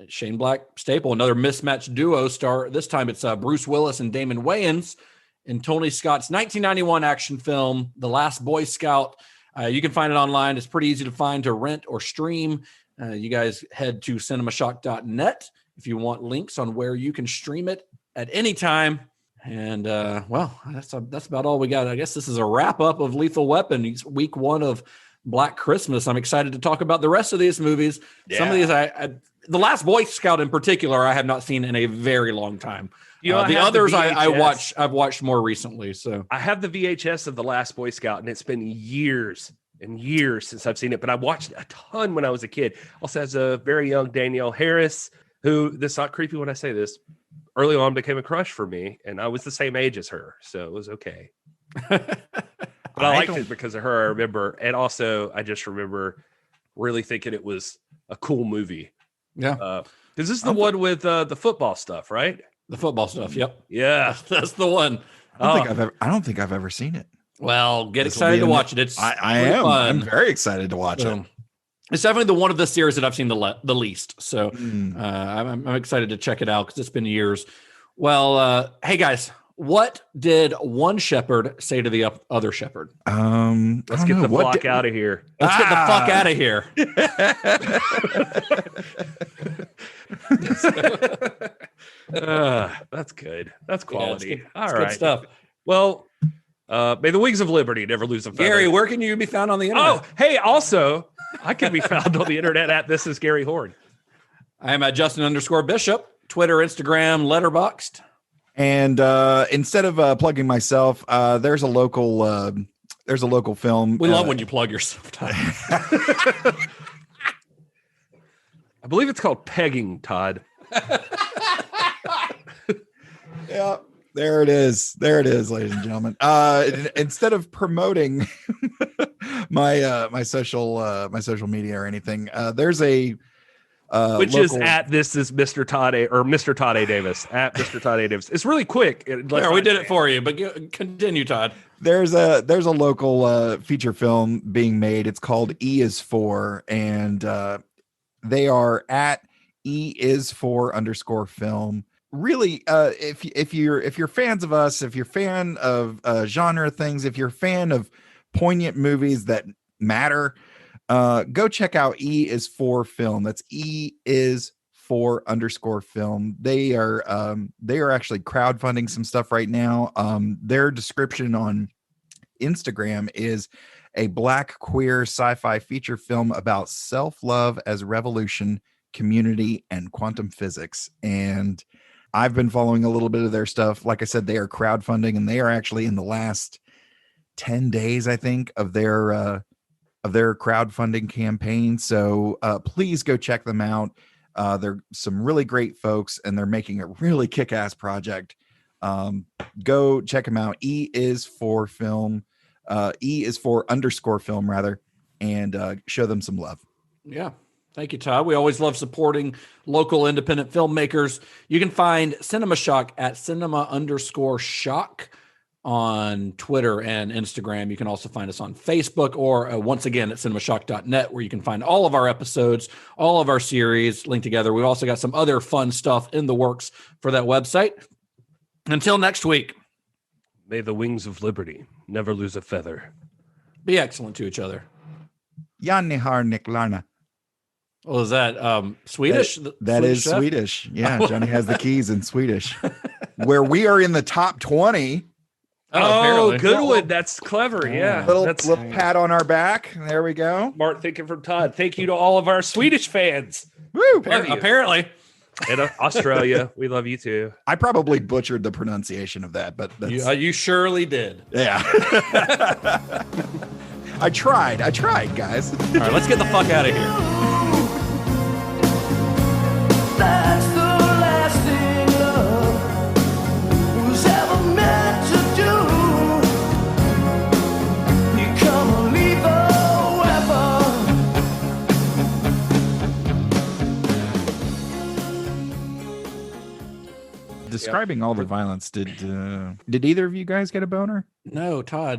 Shane Black staple, another mismatched duo star. This time it's Bruce Willis and Damon Wayans in Tony Scott's 1991 action film, The Last Boy Scout. You can find it online. It's pretty easy to find, to rent or stream. You guys head to cinemashock.net if you want links on where you can stream it at any time. And that's about all we got. I guess this is a wrap up of Lethal Weapon. It's week 1 of Black Christmas. I'm excited to talk about the rest of these movies. Yeah. Some of these, The Last Boy Scout in particular, I have not seen in a very long time. The others I've watched more recently. So I have the VHS of The Last Boy Scout, and it's been years and years since I've seen it. But I watched a ton when I was a kid. Also has a very young Danielle Harris, who, this is not creepy when I say this, early on became a crush for me, and I was the same age as her, so it was okay. But I liked it because of her, I remember. And also, I just remember really thinking it was a cool movie. Yeah. Because this is the one with the football stuff, right? The football stuff, yep. Yeah. That's the one. I don't think I've ever seen it. Well, get excited to watch it. It's I am. Fun. I'm very excited to watch it. It's definitely the one of the series that I've seen the least. So I'm excited to check it out because it's been years. Well, hey guys, what did one shepherd say to the other shepherd? Let's get the fuck out of here. Let's get the fuck out of here. That's good. That's quality. Yeah, it's all right. Good stuff. Well, may the wings of liberty never lose a feather. Gary, where can you be found on the internet? Oh, hey, also, I can be found on the internet at This Is Gary Horne. I am at Justin_Bishop, Twitter, Instagram, Letterboxd. And instead of plugging myself, there's a local film. We love when you plug yourself, Todd. I believe it's called pegging, Todd. Yeah. There it is. There it is, ladies and gentlemen. Instead of promoting my social media or anything, there's a which local... is at This Is Mr. Todd A. or Mr. Todd A. Davis at Mr. Todd A. Davis. It's really quick. Yeah, we did it for you, but continue, Todd. There's a local feature film being made. It's called E is For, and they are at E is For _film. Really, if you're fans of us, if you're fan of genre things, if you're a fan of poignant movies that matter, go check out E is For Film. That's E is For _film. They are actually crowdfunding some stuff right now. Their description on Instagram is a Black queer sci-fi feature film about self-love as revolution, community, and quantum physics. And I've been following a little bit of their stuff. Like I said, they are crowdfunding, and they are actually in the last 10 days, I think, of their crowdfunding campaign. So please go check them out. They're some really great folks, and they're making a really kick-ass project. Go check them out. E is for film. E is for _film rather, and show them some love. Yeah. Thank you, Todd. We always love supporting local independent filmmakers. You can find Cinema Shock at cinema_shock on Twitter and Instagram. You can also find us on Facebook or once again at cinemashock.net, where you can find all of our episodes, all of our series linked together. We've also got some other fun stuff in the works for that website. Until next week, may the wings of liberty never lose a feather. Be excellent to each other. Janne har Niklarna. Oh, is that Swedish? That is Swedish. Yeah, Johnny has the keys in Swedish. Where we are in the top 20. Oh, good one. That's clever. Yeah. Little pat on our back. There we go. Smart thinking from Todd. Thank you to all of our Swedish fans. Woo! Apparently. And Australia, we love you too. I probably butchered the pronunciation of that, but you surely did. Yeah. I tried, guys. All right, let's get the fuck out of here. That's the last thing love was ever meant to do. Become a lethal weapon. Describing all the violence, did either of you guys get a boner? No, Todd.